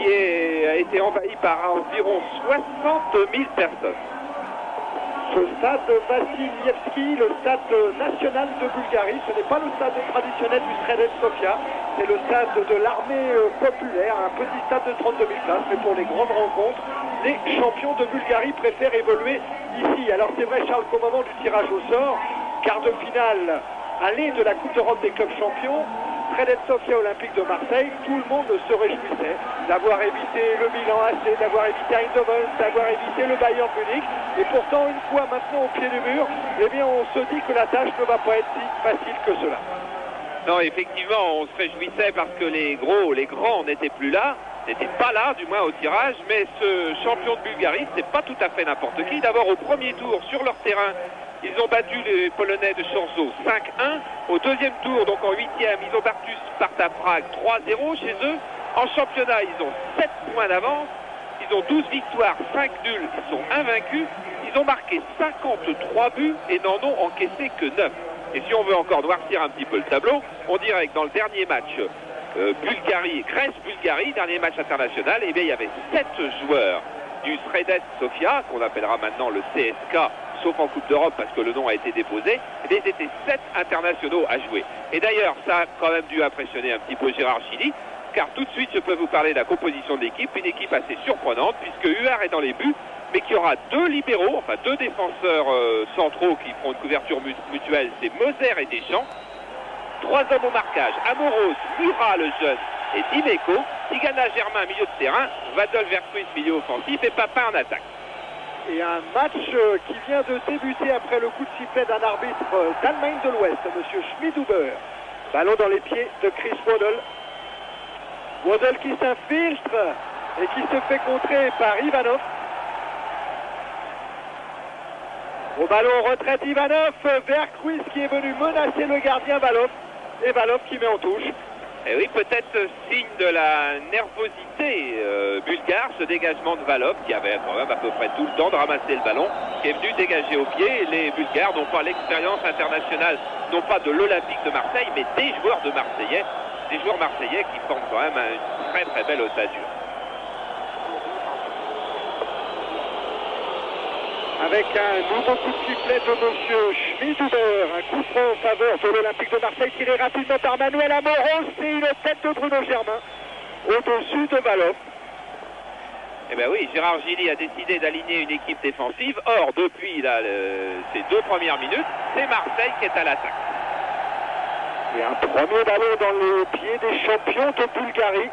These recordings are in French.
a été envahi par environ 60 000 personnes. Ce stade Vassilievski, le stade national de Bulgarie, ce n'est pas le stade traditionnel du Sreden Sofia, c'est le stade de l'armée populaire, un petit stade de 32 000 places, mais pour les grandes rencontres, les champions de Bulgarie préfèrent évoluer ici. Alors c'est vrai Charles qu'au moment du tirage au sort, quart de finale aller de la Coupe d'Europe des clubs champions, Sreden Sofia Olympique de Marseille, tout le monde se réjouissait d'avoir évité le Milan AC, d'avoir évité Eindhoven, d'avoir évité le Bayern Munich. Et pourtant, une fois maintenant au pied du mur, eh bien on se dit que la tâche ne va pas être si facile que cela. Non, effectivement, on se réjouissait parce que les grands n'étaient plus là, n'étaient pas là, du moins au tirage, mais ce champion de Bulgarie, c'est pas tout à fait n'importe qui. D'abord, au premier tour, sur leur terrain, ils ont battu les Polonais de Chorzo 5-1. Au deuxième tour, donc en huitième, ils ont battu Sparta Prague 3-0 chez eux. En championnat, ils ont 7 points d'avance. Ils ont 12 victoires, 5 nuls. Ils sont invaincus. Ils ont marqué 53 buts et n'en ont encaissé que 9. Et si on veut encore noircir un petit peu le tableau, on dirait que dans le dernier match Grèce-Bulgarie, dernier match international, eh bien, il y avait 7 joueurs du Sreden Sofia, qu'on appellera maintenant le CSK, sauf en Coupe d'Europe parce que le nom a été déposé, et ils étaient 7 internationaux à jouer. Et d'ailleurs, ça a quand même dû impressionner un petit peu Gérard Gilly, car tout de suite je peux vous parler de la composition de l'équipe, une équipe assez surprenante, puisque Huard est dans les buts, mais qu'il y aura 2 libéraux, enfin 2 défenseurs centraux qui feront une couverture mutuelle, c'est Moser et Deschamps. 3 hommes au marquage, Amoros, Murat le jeune et Dimeco, Tigana Germain milieu de terrain, Vadol Vercruis milieu offensif et Papin en attaque. Et un match qui vient de débuter après le coup de sifflet d'un arbitre d'Allemagne de l'Ouest, M. Schmidhuber. Ballon dans les pieds de Chris Waddle. Waddle qui s'infiltre et qui se fait contrer par Ivanov. Au ballon en retraite Ivanov, Vercruis qui est venu menacer le gardien Valov. Et Valov qui met en touche. Et oui, peut-être signe de la nervosité bulgare, ce dégagement de Valov, qui avait quand même à peu près tout le temps de ramasser le ballon, qui est venu dégager au pied. Les Bulgares n'ont pas l'expérience internationale, non pas de l'Olympique de Marseille, mais des joueurs marseillais qui forment quand même une très très belle ossature. Avec un nouveau coup de sifflet de M. Schmidhuber, un coup franc en faveur de l'Olympique de Marseille tiré rapidement par Manuel Amoros et une tête de Bruno Germain au-dessus de Valov. Eh bien oui, Gérard Gilly a décidé d'aligner une équipe défensive. Or, depuis ces 2 premières minutes, c'est Marseille qui est à l'attaque. Et un premier ballon dans le pied des champions de Bulgarie.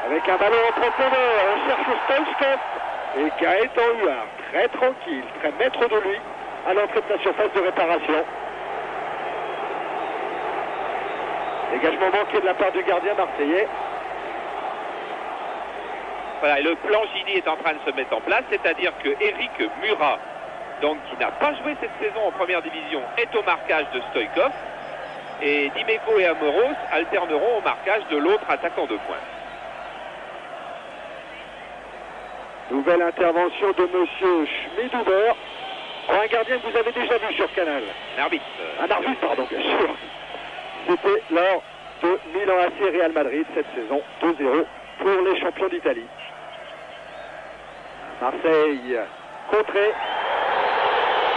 Avec un ballon en profondeur, on cherche Stoichkov et Gaëtan Huard, très tranquille, très maître de lui, à l'entrée de la surface de réparation. Dégagement manqué de la part du gardien marseillais. Voilà, et le plan Gilly est en train de se mettre en place, c'est-à-dire que Eric Murat, donc qui n'a pas joué cette saison en première division, est au marquage de Stoichkov, et Dimeco et Amoros alterneront au marquage de l'autre attaquant de pointe. Nouvelle intervention de M. Schmidhuber. Un gardien que vous avez déjà vu sur Canal. Un arbitre. Un arbitre, pardon, bien sûr. C'était lors de Milan AC Real Madrid cette saison, 2-0 pour les champions d'Italie. Marseille contré.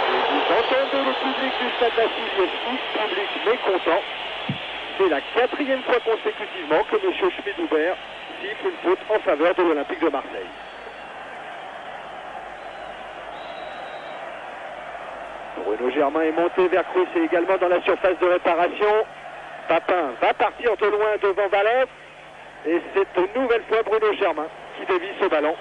Et vous entendez le public du stade Vassilievski, public mécontent. C'est la 4e fois consécutivement que M. Schmidhuber siffle une faute en faveur de l'Olympique de Marseille. Bruno Germain est monté vers Cruz et également dans la surface de réparation. Papin va partir de loin devant Valov. Et c'est une nouvelle fois Bruno Germain qui dévie ce ballon.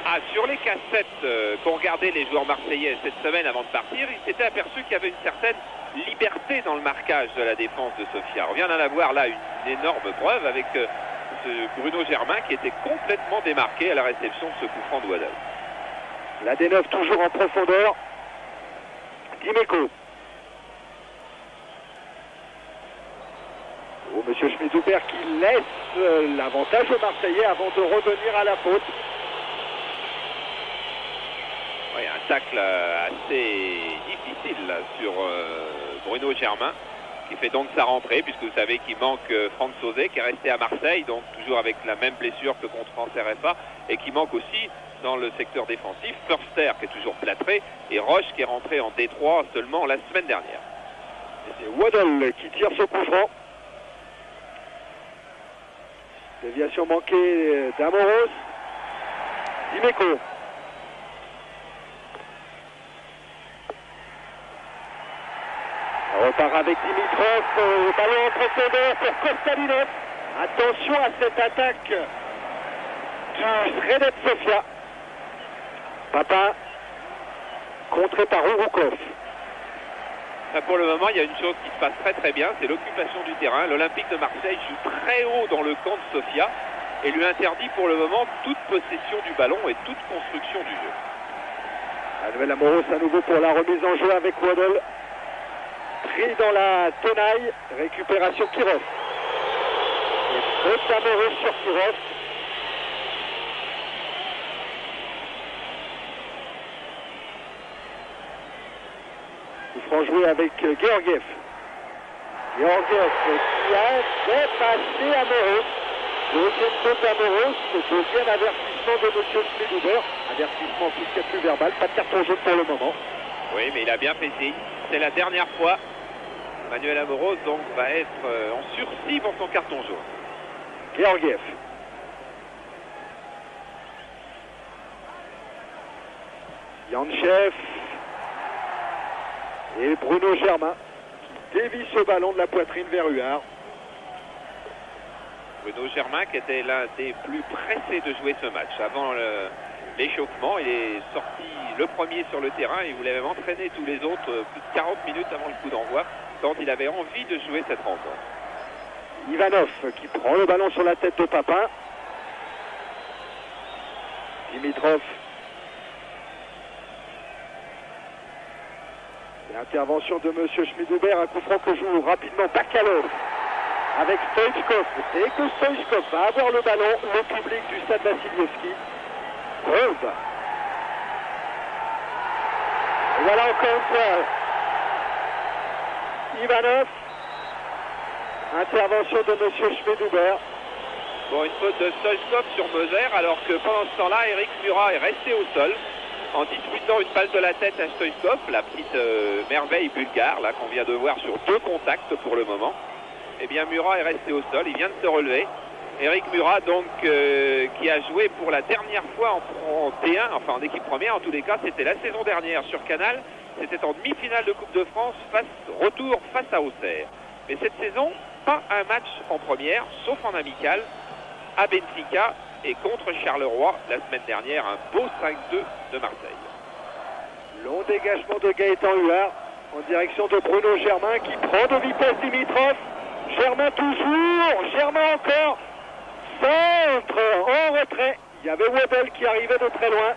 Ah, sur les cassettes qu'ont regardé les joueurs marseillais cette semaine avant de partir, ils s'étaient aperçus qu'il y avait une certaine liberté dans le marquage de la défense de Sofia. On vient d'en avoir là une énorme preuve avec ce Bruno Germain qui était complètement démarqué à la réception de ce coup franc de Waddle. La D9 toujours en profondeur. Dimeco. Oh, Monsieur Schmidhuber qui laisse l'avantage aux Marseillais avant de revenir à la faute. Oui, un tacle assez difficile là, sur Bruno Germain. qui fait donc sa rentrée, puisque vous savez qu'il manque Franck Sauzet, qui est resté à Marseille, donc toujours avec la même blessure que contre France RFA, et qui manque aussi dans le secteur défensif Förster, qui est toujours plâtré, et Roche, qui est rentré en D3 seulement la semaine dernière. Et c'est Waddle qui tire ce coup franc. Déviation manquée d'Amoros. Dimeco. On repart avec Dimitrov, ballon en profondeur pour Kostadinov. Attention à cette attaque du Sredets Sofia. Papa, contré par Ouroukov. Pour le moment, il y a une chose qui se passe très très bien, c'est l'occupation du terrain. L'Olympique de Marseille joue très haut dans le camp de Sofia et lui interdit pour le moment toute possession du ballon et toute construction du jeu. Manuel Amoros à nouveau pour la remise en jeu avec Waddle. Pris dans la tenaille, récupération Kirov. Et faute d'Amoros sur Kirov. Coup franc joué avec Georgiev. Georgiev qui a dépassé Amoros. Deuxième faute d'Amoros, le deuxième avertissement de M. Schmidhuber. Avertissement plus qu'à plus verbal, pas de carton jaune pour le moment. Oui, mais il a bien fait signe. C'est la dernière fois. Manuel Amoros donc va être en sursis pour son carton jaune. Georgiev. Yanchev. Et Bruno Germain qui dévie ce ballon de la poitrine vers Huard. Bruno Germain qui était l'un des plus pressés de jouer ce match. Avant l'échauffement, il est sorti le premier sur le terrain. Il voulait même entraîner tous les autres plus de 40 minutes avant le coup d'envoi, quand il avait envie de jouer cette rencontre. Ivanov qui prend le ballon sur la tête de Papin. Dimitrov. L'intervention de M. Schmidhuber, un coup franc que joue rapidement Bakalov avec Stoichkov. Dès que Stoichkov va avoir le ballon, le public du stade Vassilievski gronde. Et voilà encore une fois Ivanov. Intervention de M. Schmidhuber. Bon, une faute de Stoichkov sur Moser, alors que pendant ce temps-là, Eric Murat est resté au sol en disputant une passe de la tête à Stoichkov, la petite merveille bulgare là qu'on vient de voir sur 2 contacts pour le moment. Eh bien, Murat est resté au sol, il vient de se relever. Eric Murat, donc, qui a joué pour la dernière fois en T1, enfin en équipe première, en tous les cas, c'était la saison dernière sur Canal. C'était en demi-finale de Coupe de France, retour face à Auxerre. Mais cette saison, pas un match en première, sauf en amical, à Benfica et contre Charleroi la semaine dernière, un beau 5-2 de Marseille. Long dégagement de Gaëtan Huard en direction de Bruno Germain qui prend de vitesse Dimitrov. Germain toujours, Germain encore, centre en retrait. Il y avait Waddle qui arrivait de très loin.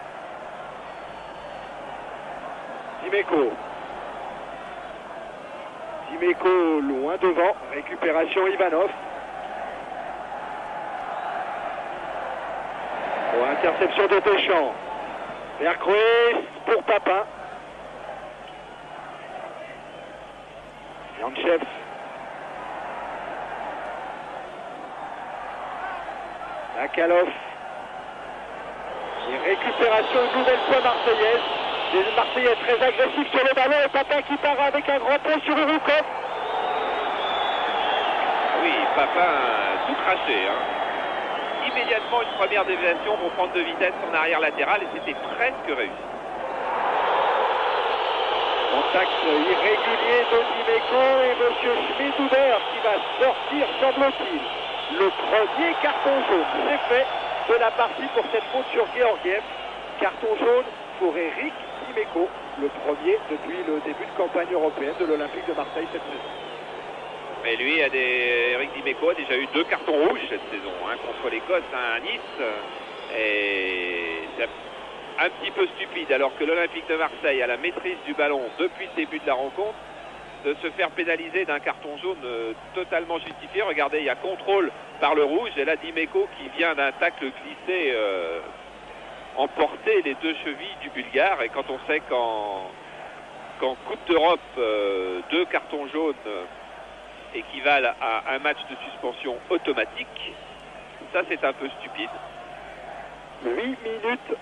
Dimeco. Dimeco loin devant, récupération Ivanov. Bon, interception de Deschamps. Vercruis pour Papin. Yanchev. Bakalov. Et récupération une nouvelle fois marseillaise. Les Marseillais très agressifs sur le ballon et Papin qui part avec un grand pont sur Ouroukov. Oui, Papin tout craché. Immédiatement une première déviation pour prendre de vitesse en arrière latéral et c'était presque réussi. Contact irrégulier de Dimeco et M. Schmidhuber qui va sortir, semble-t-il, le premier carton jaune. C'est fait de la partie pour cette faute sur Georgiev. Carton jaune pour Eric Dimeco, le premier depuis le début de campagne européenne de l'Olympique de Marseille cette saison. Mais lui, Eric Dimeco a déjà eu 2 cartons rouges cette saison, contre l'Écosse à Nice. Et c'est un petit peu stupide, alors que l'Olympique de Marseille a la maîtrise du ballon depuis le début de la rencontre, de se faire pénaliser d'un carton jaune totalement justifié. Regardez, il y a contrôle par le rouge, et là Dimeco qui vient d'un tacle glissé emporter les 2 chevilles du Bulgare. Et quand on sait qu'en Coupe d'Europe, 2 cartons jaunes équivalent à un match de suspension automatique. Ça, c'est un peu stupide. 8 minutes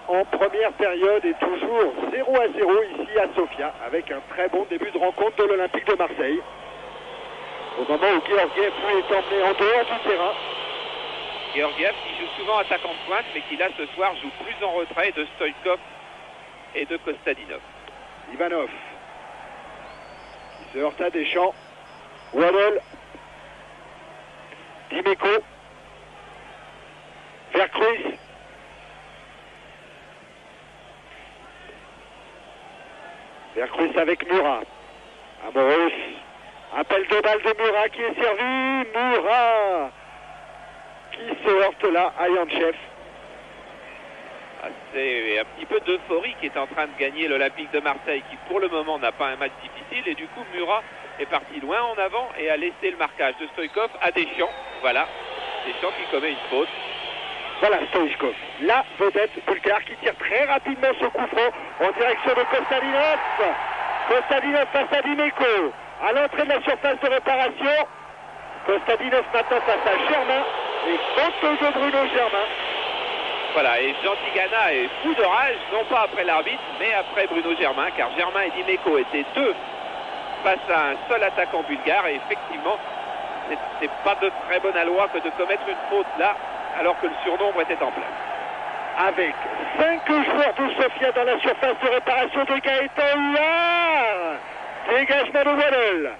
en première période et toujours 0-0 ici à Sofia, avec un très bon début de rencontre de l'Olympique de Marseille. Au moment où Georgiev lui est emmené en dehors du terrain. Georgiev qui joue souvent attaquant de pointe, mais qui là ce soir joue plus en retrait de Stoïchkov et de Kostadinov. Ivanov qui se heurte à Deschamps. Waddle. Dimeco. Vercruis. Vercruis avec Murat. Amoros. Appel de balle de Murat qui est servi. Murat qui se heurte là à Yantchev. C'est un petit peu d'euphorie qui est en train de gagner l'Olympique de Marseille, qui pour le moment n'a pas un match difficile, et du coup Murat est parti loin en avant et a laissé le marquage de Stoïchkov à Deschamps. Voilà, Deschamps qui commet une faute. Voilà Stoïchkov, la vedette bulgare qui tire très rapidement ce coup franc en direction de Kostadinov. Kostadinov face à Dimeco, à l'entrée de la surface de réparation. Kostadinov maintenant face à Germain, et faute de Bruno Germain. Voilà, et Jean Tigana est fou de rage, non pas après l'arbitre, mais après Bruno Germain, car Germain et Dimeco étaient deux face à un seul attaquant bulgare, et effectivement, c'est pas de très bonne loi que de commettre une faute là, alors que le surnombre était en place. Avec 5 joueurs de Sofia dans la surface de réparation de Gaëtan Huard. Dégagement de Waddle.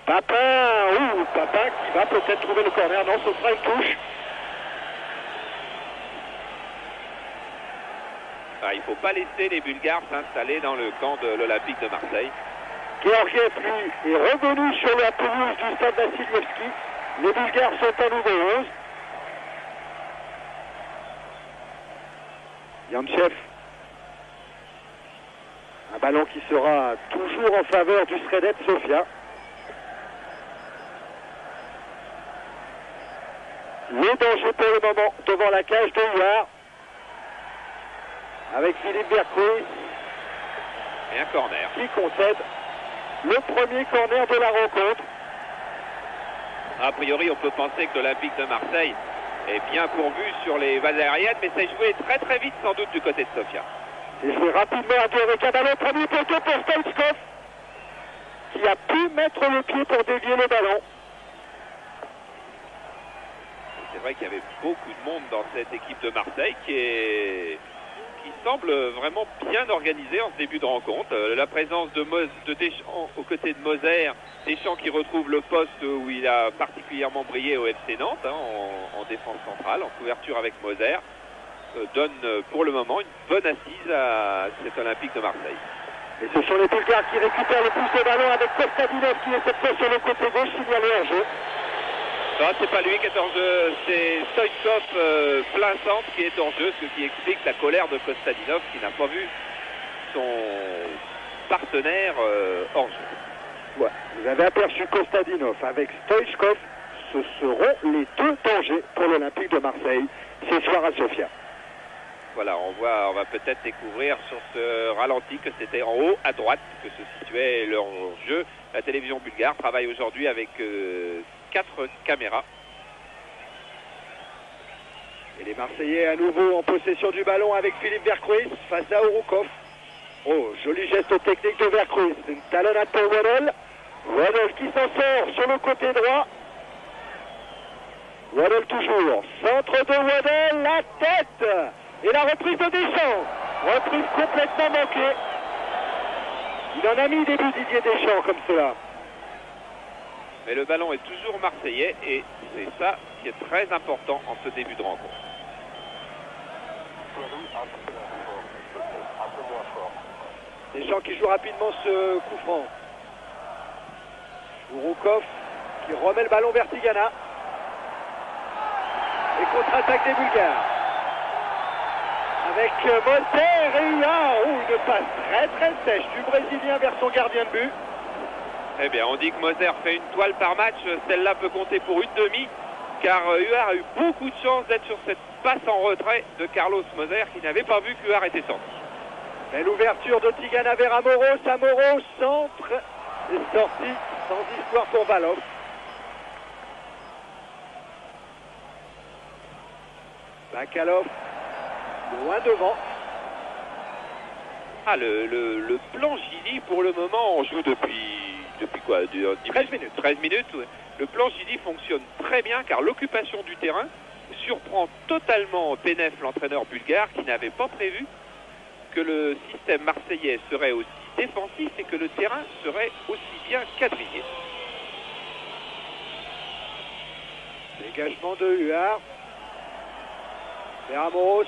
Papin qui va peut-être trouver le corner, non, ce sera une touche. Il ne faut pas laisser les Bulgares s'installer dans le camp de l'Olympique de Marseille. Georgiev, lui, est revenu sur la pelouse du stade Vassilievski. Les Bulgares sont à nouveau 11. Yantchev. Un ballon qui sera toujours en faveur du Sredet Sofia. Le danger pour le moment devant la cage de Huard. Avec Philippe Vercruis. Et un corner. Qui concède le premier corner de la rencontre. A priori, on peut penser que l'Olympique de Marseille est bien pourvu sur les bases aériennes, mais c'est joué très très vite sans doute du côté de Sofia. C'est joué rapidement à deux avec un ballon premier poteau pour Stoïchkov, qui a pu mettre le pied pour dévier le ballon. C'est vrai qu'il y avait beaucoup de monde dans cette équipe de Marseille qui semble vraiment bien organisée en ce début de rencontre. La présence de Deschamps aux côtés de Moser, Deschamps qui retrouve le poste où il a particulièrement brillé au FC Nantes, en défense centrale, en couverture avec Moser, donne pour le moment une bonne assise à cet Olympique de Marseille. Et ce sont les Bulgares qui récupèrent le plus de ballon avec Kostadinov qui est cette fois sur le côté gauche, signalé en jeu. Non, c'est pas lui qui est hors jeu, c'est Stoïchkov plein centre qui est hors jeu, ce qui explique la colère de Kostadinov qui n'a pas vu son partenaire hors jeu. Ouais, vous avez aperçu Kostadinov avec Stoïchkov, ce seront les deux dangers pour l'Olympique de Marseille ce soir à Sofia. Voilà, on va peut-être découvrir sur ce ralenti que c'était en haut à droite que se situait leur jeu. La télévision bulgare travaille aujourd'hui avec 4 caméras. Et les Marseillais à nouveau en possession du ballon avec Philippe Vercruis face à Ouroukov. Oh, joli geste technique de Vercruis. Une talonnade pour Waddle. Waddle qui s'en sort sur le côté droit. Waddle toujours. Centre de Waddle, la tête. Et la reprise de Deschamps. Reprise complètement manquée. Il en a mis des buts Didier Deschamps comme cela. Mais le ballon est toujours marseillais et c'est ça qui est très important en ce début de rencontre. Deschamps qui joue rapidement ce coup franc. Ouroukov qui remet le ballon vers Tigana. Et contre-attaque des Bulgares. Avec Moser et Huard. Une passe très très sèche du Brésilien vers son gardien de but. Eh bien, on dit que Moser fait une toile par match. Celle-là peut compter pour une demi, car Huard a eu beaucoup de chance d'être sur cette passe en retrait de Carlos Moser, qui n'avait pas vu qu'Huard était sorti. Belle ouverture de Tigana vers Amoros. Amoros, centre, est sorti Sans histoire pour Valov. Bakalov, loin devant. Ah, le plan Gili, pour le moment, on joue depuis quoi, 13 minutes. 13 minutes, ouais. Le plan Gili fonctionne très bien car l'occupation du terrain surprend totalement Penev, l'entraîneur bulgare, qui n'avait pas prévu que le système marseillais serait aussi défensif et que le terrain serait aussi bien quadrillé. Dégagement de Huard. Vers Amoros.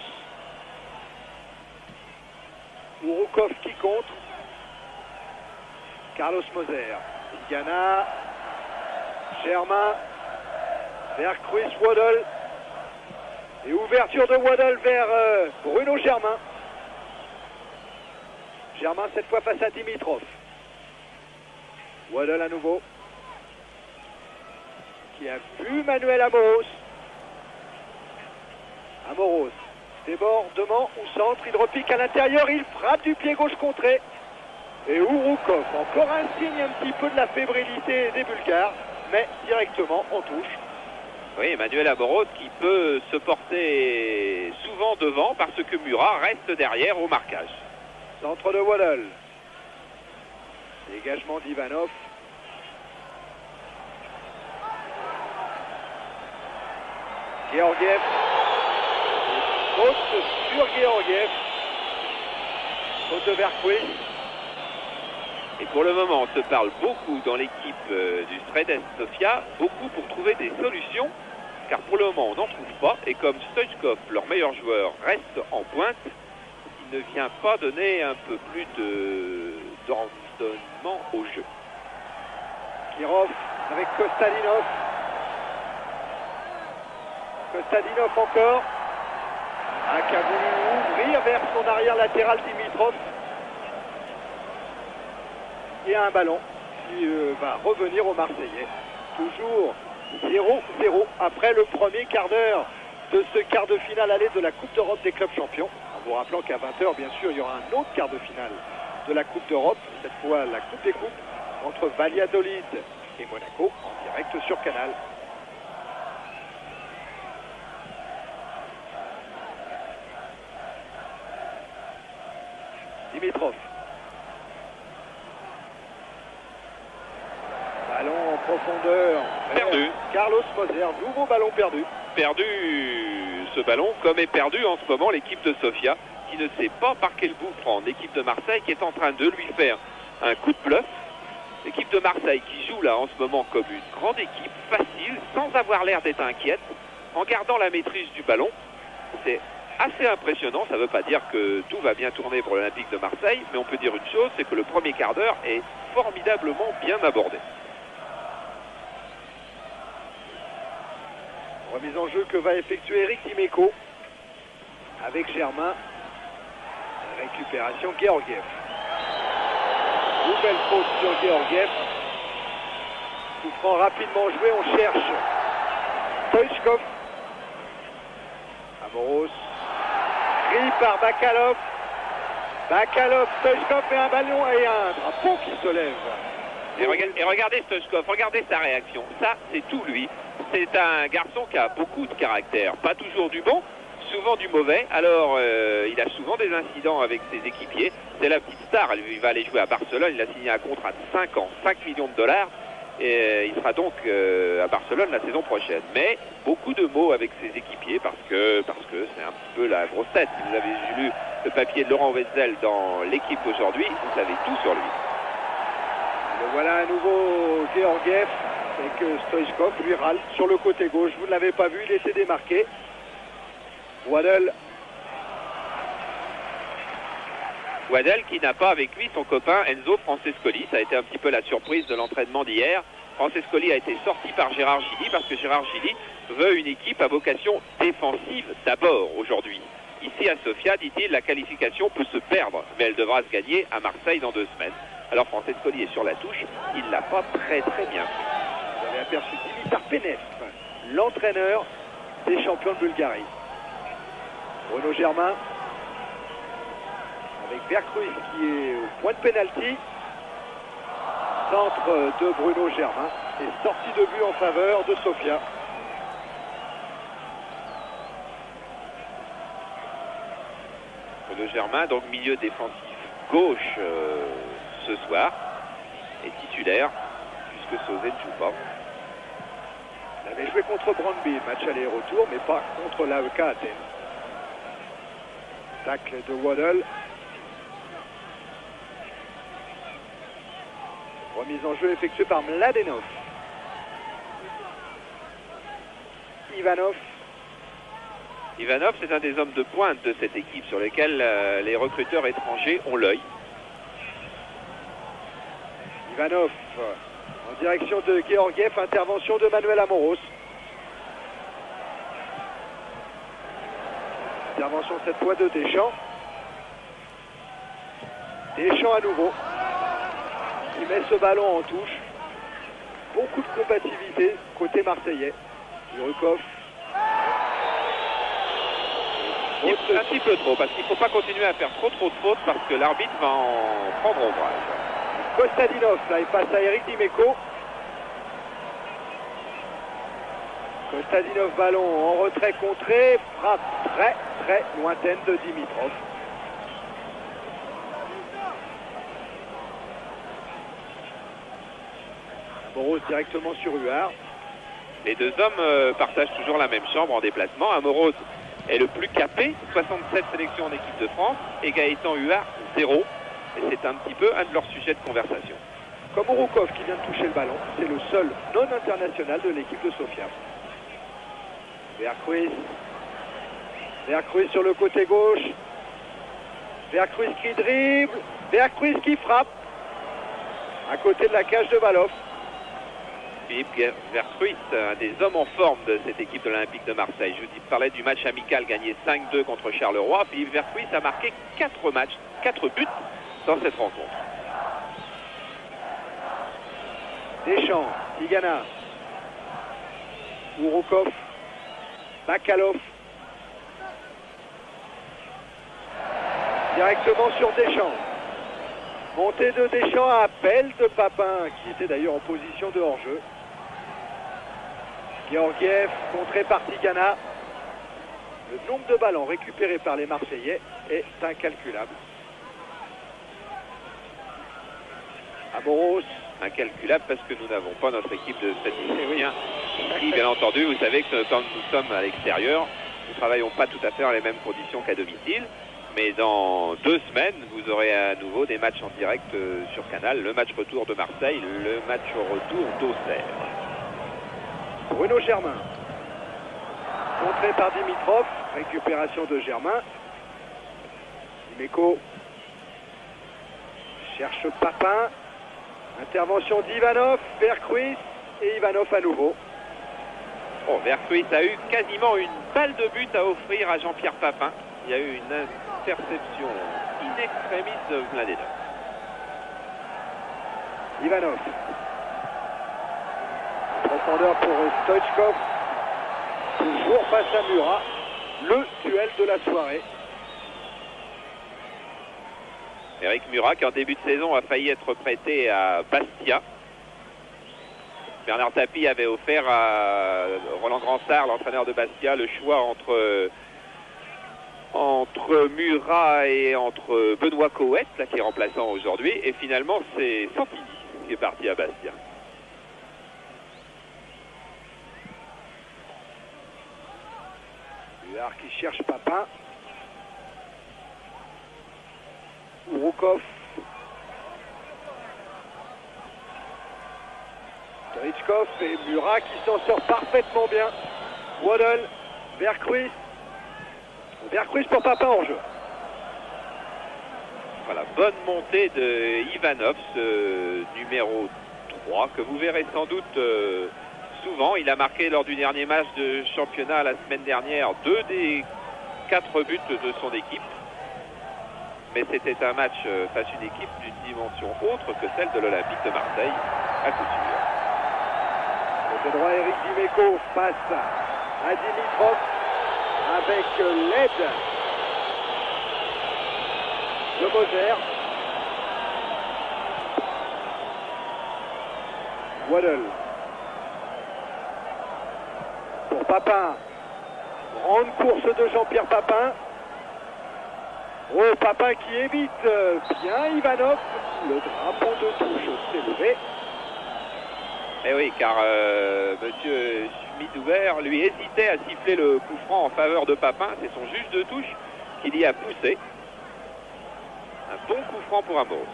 Ouroukov qui contre. Carlos Moser. Tigana. Germain. Vers Cruz Waddle. Et ouverture de Waddle vers Bruno Germain. Germain cette fois face à Dimitrov. Waddle à nouveau. Qui a vu Manuel Amoros. Amoros, débordement ou centre, il repique à l'intérieur, il frappe du pied gauche contré. Et Ouroukov, encore un signe un petit peu de la fébrilité des Bulgares, mais directement en touche. Oui, Emmanuel Amoros qui peut se porter souvent devant parce que Murat reste derrière au marquage. Centre de Waddle. Dégagement d'Ivanov. Georgiev. Faute sur Georgiev. Faute de Vercouis. Et pour le moment, on se parle beaucoup dans l'équipe du Sredets Sofia, beaucoup pour trouver des solutions, car pour le moment, on n'en trouve pas. Et comme Stoichkov, leur meilleur joueur, reste en pointe, il ne vient pas donner un peu plus d'ordonnement au jeu. Kirov avec Kostadinov. Kostadinov encore. Qui a voulu ouvrir vers son arrière latéral Dimitrov. Et un ballon qui va revenir aux Marseillais. Toujours 0-0 après le premier quart d'heure de ce quart de finale aller de la Coupe d'Europe des clubs champions. En vous rappelant qu'à 20h, bien sûr, il y aura un autre quart de finale de la Coupe d'Europe. Cette fois, la Coupe des Coupes entre Valladolid et Monaco en direct sur Canal. Dimitrov. Ballon en profondeur. Perdu. Carlos Moser, nouveau ballon perdu. Perdu ce ballon, comme est perdu en ce moment l'équipe de Sofia, qui ne sait pas par quel bout prendre. L'équipe de Marseille qui est en train de lui faire un coup de bluff. L'équipe de Marseille qui joue là en ce moment comme une grande équipe, facile, sans avoir l'air d'être inquiète, en gardant la maîtrise du ballon. C'est assez impressionnant, ça ne veut pas dire que tout va bien tourner pour l'Olympique de Marseille, mais on peut dire une chose, c'est que le premier quart d'heure est formidablement bien abordé. Remise en jeu que va effectuer Eric Dimeco avec Germain. Récupération Georgiev. Nouvelle faute sur Georgiev. Coup franc rapidement joué, on cherche Stoichkov. Amoros. Pris par Bakalov. Bakalov, Stoichkov et un ballon et un drapeau qui se lève. Et regardez Stoichkov, regardez sa réaction. Ça, c'est tout lui. C'est un garçon qui a beaucoup de caractère. Pas toujours du bon, souvent du mauvais. Alors, il a souvent des incidents avec ses équipiers. C'est la petite star. Il va aller jouer à Barcelone. Il a signé un contrat de 5 ans, 5 millions de dollars. Et il sera donc à Barcelone la saison prochaine. Mais beaucoup de mots avec ses équipiers parce que c'est un petit peu la grosse tête. Si vous avez lu le papier de Laurent Wetzel dans l'équipe aujourd'hui, vous savez tout sur lui. Le voilà à nouveau Georgiev et que Stoichkov lui râle sur le côté gauche. Vous ne l'avez pas vu, il s'est démarqué. Waddle. Waddle qui n'a pas avec lui son copain Enzo Francescoli. Ça a été un petit peu la surprise de l'entraînement d'hier. Francescoli a été sorti par Gérard Gilly parce que Gérard Gilly veut une équipe à vocation défensive d'abord aujourd'hui. Ici à Sofia, dit-il, la qualification peut se perdre, mais elle devra se gagner à Marseille dans 2 semaines. Alors Francescoli est sur la touche, il ne l'a pas très bien fait. Vous avez aperçu Dimitar Penev, l'entraîneur des champions de Bulgarie. Bruno Germain avec Vercruis qui est au point de pénalty. Centre de Bruno Germain et sortie de but en faveur de Sofia. Bruno Germain, donc milieu défensif gauche ce soir, est titulaire, puisque Sauzet ne joue pas. Il avait joué contre Brøndby, match aller-retour, mais pas contre l'AEK Athènes. Tacle de Waddle. Remise en jeu effectuée par Mladenov. Ivanov. Ivanov, c'est un des hommes de pointe de cette équipe sur lesquels les recruteurs étrangers ont l'œil. Ivanov en direction de Georgiev, intervention de Manuel Amoros. Intervention cette fois de Deschamps. Deschamps à nouveau. Il met ce ballon en touche. Beaucoup de combativité côté marseillais. Jurukov. Un petit peu trop, parce qu'il ne faut pas continuer à faire trop de fautes, parce que l'arbitre va en prendre ombrage. Kostadinov, là il passe à Eric Dimeco. Kostadinov, ballon en retrait contré, frappe très lointaine de Dimitrov. Amoros directement sur Huard. Les deux hommes partagent toujours la même chambre en déplacement. Amoros est le plus capé, 67 sélections en équipe de France, et Gaëtan Huard 0. Et c'est un petit peu un de leurs sujets de conversation. Comme Urukov qui vient de toucher le ballon, c'est le seul non international de l'équipe de Sofia. Vercruis. Vercruis sur le côté gauche. Vercruis qui dribble. Vercruis qui frappe. À côté de la cage de Valov. Philippe Vercruis, un des hommes en forme de cette équipe de l'Olympique de Marseille. Je vous parlais du match amical gagné 5-2 contre Charleroi. Philippe Vercruis a marqué 4 matchs, 4 buts dans cette rencontre. Deschamps, Tigana, Urukov, Bakalov. Directement sur Deschamps. Montée de Deschamps à appel de Papin, qui était d'ailleurs en position de hors-jeu. Georgiev, contré par Tigana. Le nombre de ballons récupérés par les Marseillais est incalculable. Amoros. Incalculable parce que nous n'avons pas notre équipe de statisticiens ici, bien entendu. Vous savez que quand nous sommes à l'extérieur, nous ne travaillons pas tout à fait dans les mêmes conditions qu'à domicile. Mais dans 2 semaines, vous aurez à nouveau des matchs en direct sur Canal. Le match retour de Marseille, le match retour d'Auxerre. Bruno Germain. Contré par Dimitrov. Récupération de Germain. Dimeco cherche Papin. Intervention d'Ivanov, Vercruis et Ivanov à nouveau. Bon, Vercruis a eu quasiment une balle de but à offrir à Jean-Pierre Papin. Il y a eu une interception in extremis de Mladenov. Ivanov. Profondeur pour Stoichkov. Toujours face à Murat. Le duel de la soirée. Eric Murat qui en début de saison a failli être prêté à Bastia. Bernard Tapie avait offert à Roland Gransart, l'entraîneur de Bastia, le choix entre Murat et entre Benoît Coët, là, qui est remplaçant aujourd'hui. Et finalement, c'est Santini qui est parti à Bastia. Huard qui cherche Papin. Urukov. Stoichkov et Murat qui s'en sort parfaitement bien. Waddle, Vercruis. Vercruis pour Papin en jeu. Voilà, bonne montée de Ivanov, ce numéro 3, que vous verrez sans doute souvent. Il a marqué lors du dernier match de championnat la semaine dernière 2 des 4 buts de son équipe. Mais c'était un match face à une équipe d'une dimension autre que celle de l'Olympique de Marseille, à coup sûr. Côté droit, Eric Dimeco face à Dimitrov avec l'aide de Moser. Waddle. Pour Papin. Grande course de Jean-Pierre Papin. Oh, Papin qui évite bien Ivanov. Le drapeau de touche s'est levé. Eh oui, car monsieur Schmidhuber lui hésitait à siffler le coup franc en faveur de Papin. C'est son juge de touche qui l'y a poussé. Un bon coup franc pour Amoros.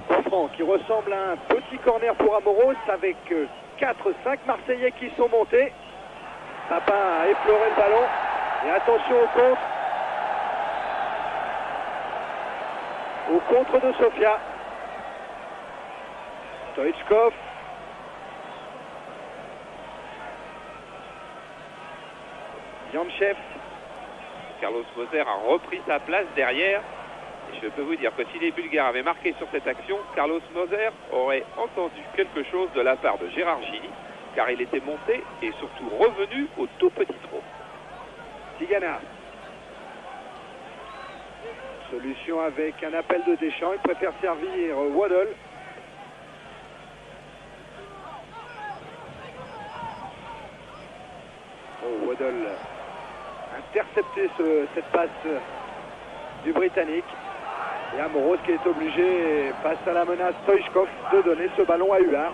Coup franc qui ressemble à un petit corner pour Amoros avec 4-5 Marseillais qui sont montés. Papin a effleuré le ballon. Et attention au contre. Au contre de Sofia. Stoichkov. Yanchev. Carlos Moser a repris sa place derrière. Et je peux vous dire que si les Bulgares avaient marqué sur cette action, Carlos Moser aurait entendu quelque chose de la part de Gérard Gilly, car il était monté et surtout revenu au tout petit trot. Tigana. Solution avec un appel de Deschamps. Il préfère servir Waddle. Oh, Waddle intercepté cette passe du Britannique. Et Amoros qui est obligé, face à la menace Stoichkov, de donner ce ballon à Huard.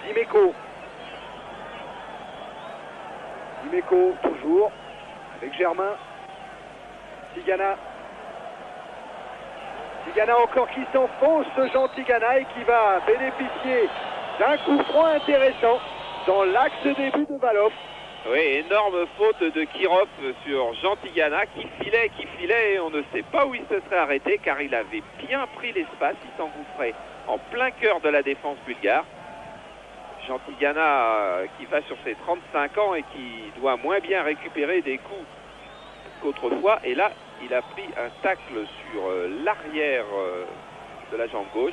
Dimeco. Dimeco toujours avec Germain. Tigana. Tigana encore qui s'enfonce, Jean Tigana, et qui va bénéficier d'un coup franc intéressant dans l'axe début de Valov. Oui, énorme faute de Kirov sur Jean Tigana qui filait et on ne sait pas où il se serait arrêté car il avait bien pris l'espace, il s'engouffrait en plein cœur de la défense bulgare. Jean Tigana qui va sur ses 35 ans et qui doit moins bien récupérer des coups qu'autrefois. Et là, il a pris un tacle sur l'arrière de la jambe gauche.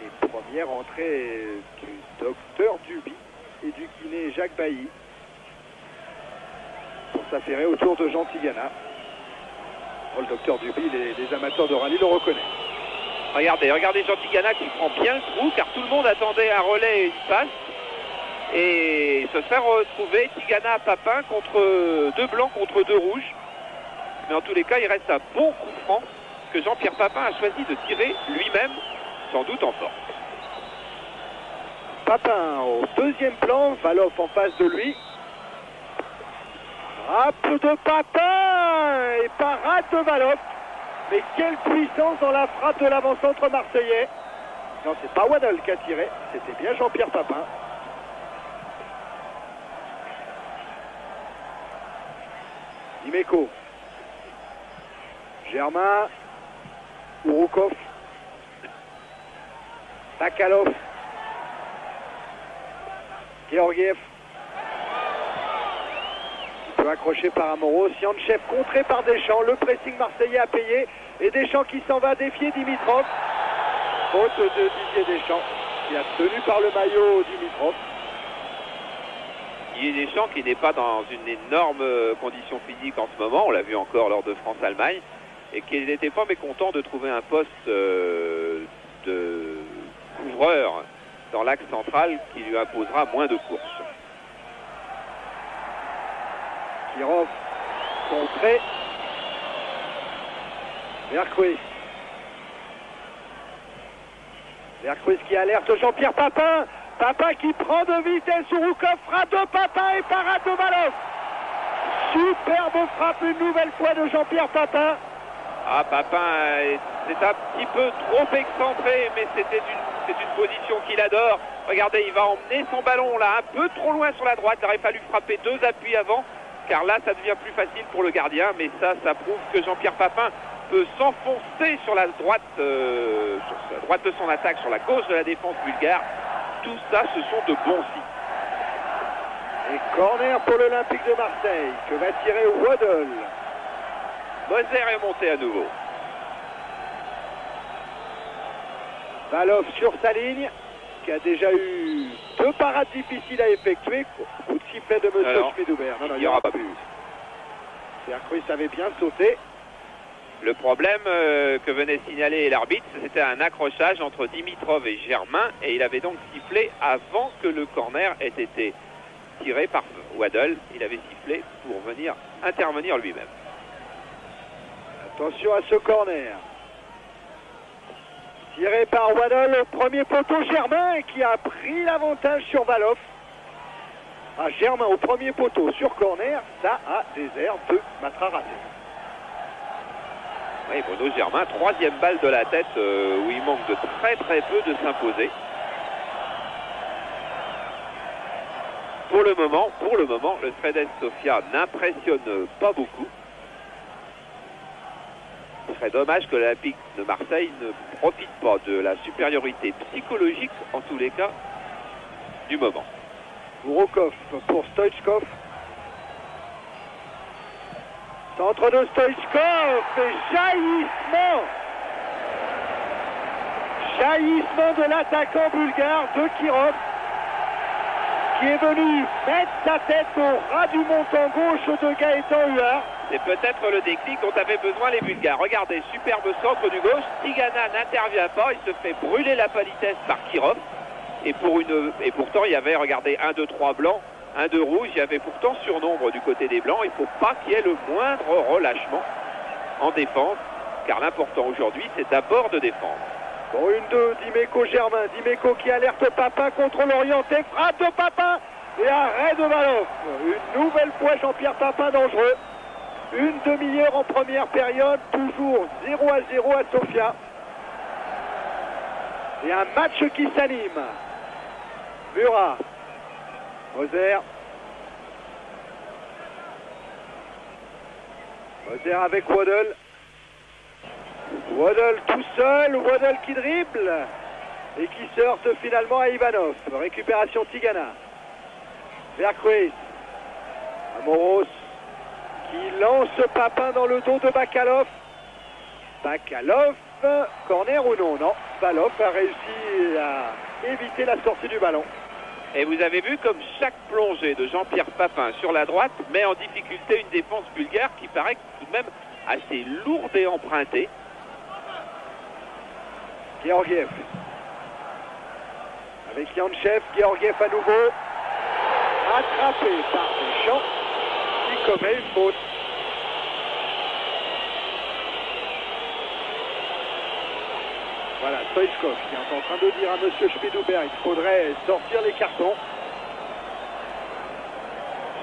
Et première entrée du docteur Duby et du kiné Jacques Bailly pour s'affairer autour de Jean Tigana. Oh, le docteur Duby, les amateurs de rallye le reconnaissent. Regardez Jean Tigana qui prend bien le trou car tout le monde attendait un relais et une passe. Et se faire retrouver Tigana Papin contre deux blancs contre deux rouges. Mais en tous les cas, il reste un bon coup franc que Jean-Pierre Papin a choisi de tirer lui-même, sans doute en force. Papin au deuxième plan, Valov en face de lui. Frappe de Papin et parade de Valov. Mais quelle puissance dans la frappe de l'avant-centre marseillais. Non, c'est pas Waddle qui a tiré, c'était bien Jean-Pierre Papin. Dimeco. Germain. Ouroukov. Bakalov. Georgiev. Il peut accrocher par Amoros. Yanchev contré par Deschamps. Le pressing marseillais a payé. Et Deschamps qui s'en va défier Dimitrov. Faute de Didier Deschamps qui a tenu par le maillot Dimitrov. Didier Deschamps qui n'est pas dans une énorme condition physique en ce moment. On l'a vu encore lors de France-Allemagne. Et qui n'était pas mécontent de trouver un poste de couvreur dans l'axe central qui lui imposera moins de courses. Kirov contré. Vercruis. Vercruis qui alerte Jean-Pierre Papin. Papin qui prend de vitesse. Ouroukov, frappe de Papin et parade de Valov. Superbe frappe une nouvelle fois de Jean-Pierre Papin. Ah, Papin, c'est un petit peu trop excentré, mais c'est une position qu'il adore. Regardez, il va emmener son ballon là, un peu trop loin sur la droite. Il aurait fallu frapper deux appuis avant, car là, ça devient plus facile pour le gardien. Mais ça prouve que Jean-Pierre Papin peut s'enfoncer sur la droite de son attaque, sur la gauche de la défense bulgare. Tout ça, ce sont de bons signes. Et corner pour l'Olympique de Marseille, que va tirer Waddle. Moser est monté à nouveau. Valov sur sa ligne, qui a déjà eu deux parades difficiles à effectuer. Coup de sifflet de M. Schmidhuber. Non, il n'y aura pas plus. Vercruis avait bien sauté. Le problème que venait signaler l'arbitre, c'était un accrochage entre Dimitrov et Germain, et il avait donc sifflé avant que le corner ait été tiré par Waddle. Il avait sifflé pour venir intervenir lui-même. Attention à ce corner. Tiré par Waddle au premier poteau, Germain qui a pris l'avantage sur Valov. Ah, Germain au premier poteau sur corner, ça a des airs de Matra raté. Oui, Bruno Germain, troisième balle de la tête où il manque de très peu de s'imposer. Pour le moment, le Sredets Sofia n'impressionne pas beaucoup. Ce serait dommage que l'Olympique de Marseille ne profite pas de la supériorité psychologique, en tous les cas, du moment. Bourokov pour Stoichkov. Centre de Stoichkov et jaillissement de l'attaquant bulgare de Kirov qui est venu mettre sa tête au ras du montant gauche de Gaëtan Huard. C'est peut-être le déclic dont avaient besoin les Bulgares. Regardez, superbe centre du gauche, Tigana n'intervient pas, il se fait brûler la politesse par Kirov. Et pourtant il y avait, regardez, 1, 2, 3 blancs, 1, 2 rouges, il y avait pourtant surnombre du côté des blancs. Il ne faut pas qu'il y ait le moindre relâchement en défense, car l'important aujourd'hui c'est d'abord de défendre. Bon, une 2, Dimeco Germain, Dimeco qui alerte Papin, contrôle orienté, frappe de Papin et arrêt de Valov. Une nouvelle fois Jean-Pierre Papin dangereux. Une demi-heure en première période, toujours 0-0 à Sofia. Et un match qui s'anime. Murat, Moser. Moser avec Waddle. Waddle tout seul, Waddle qui dribble et qui se heurte finalement à Ivanov. Récupération Tigana. Vercruis. Amoros qui lance Papin dans le dos de Bakalov. Bakalov, corner ou non? Non, Valov a réussi à éviter la sortie du ballon. Et vous avez vu comme chaque plongée de Jean-Pierre Papin sur la droite met en difficulté une défense bulgare qui paraît tout de même assez lourde et empruntée. Georgiev. Avec Yanchev, Georgiev à nouveau. Attrapé par Deschamps qui commet une faute. Voilà, Stoichkov qui est en train de dire à M. Schmidhuber qu'il faudrait sortir les cartons.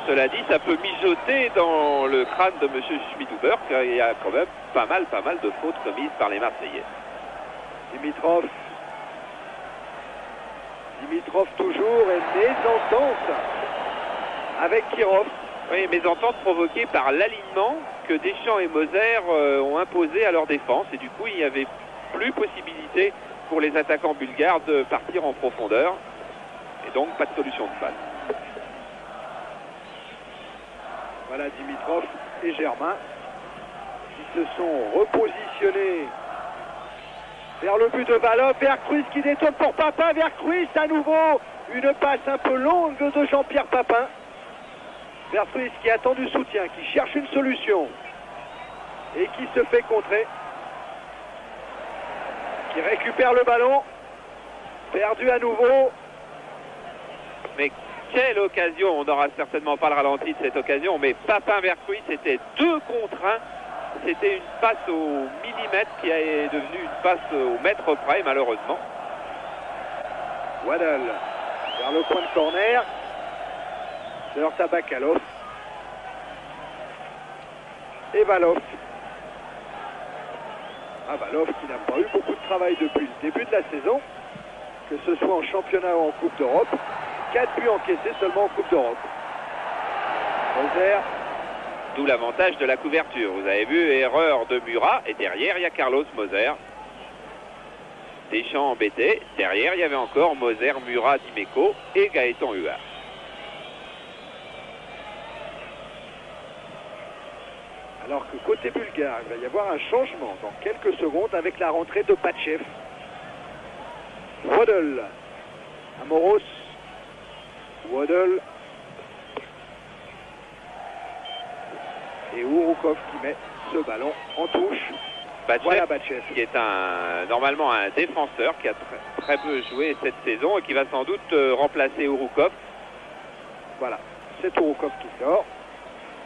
Cela dit, ça peut mijoter dans le crâne de M. Schmidhuber, car il y a quand même pas mal de fautes commises par les Marseillais. Dimitrov toujours et mésentente avec Kirov. Oui, mésentente provoquée par l'alignement que Deschamps et Moser ont imposé à leur défense, et du coup il n'y avait plus possibilité pour les attaquants bulgares de partir en profondeur, et donc pas de solution de balle. Voilà Dimitrov et Germain qui se sont repositionnés vers le but de Valov. Vercruis qui détourne pour Papin. Vercruis à nouveau. Une passe un peu longue de Jean-Pierre Papin. Vercruis qui attend du soutien, qui cherche une solution et qui se fait contrer. Qui récupère le ballon. Perdu à nouveau. Mais quelle occasion! On n'aura certainement pas le ralenti de cette occasion, mais Papin-Vercruis, c'était 2 contre 1. C'était une passe au millimètre qui est devenue une passe au mètre près, malheureusement. Waddle vers le coin de corner. Se heurte à Bakalov. Et Valov. Valov qui n'a pas eu beaucoup de travail depuis le début de la saison, que ce soit en championnat ou en Coupe d'Europe. 4 buts encaissés seulement en Coupe d'Europe. Moser. D'où l'avantage de la couverture. Vous avez vu, erreur de Murat, et derrière il y a Carlos Moser. Deschamps embêté, derrière il y avait encore Moser, Murat, Dimeco et Gaëtan Huard. Alors que côté bulgare, il va y avoir un changement dans quelques secondes avec la rentrée de Patchev. Waddle. Amoros. Waddle. Et Urukov qui met ce ballon en touche. Batchev, Voilà Batchev. qui est normalement un défenseur qui a très peu joué cette saison et qui va sans doute remplacer Ouroukov. Voilà, c'est Ouroukov qui sort.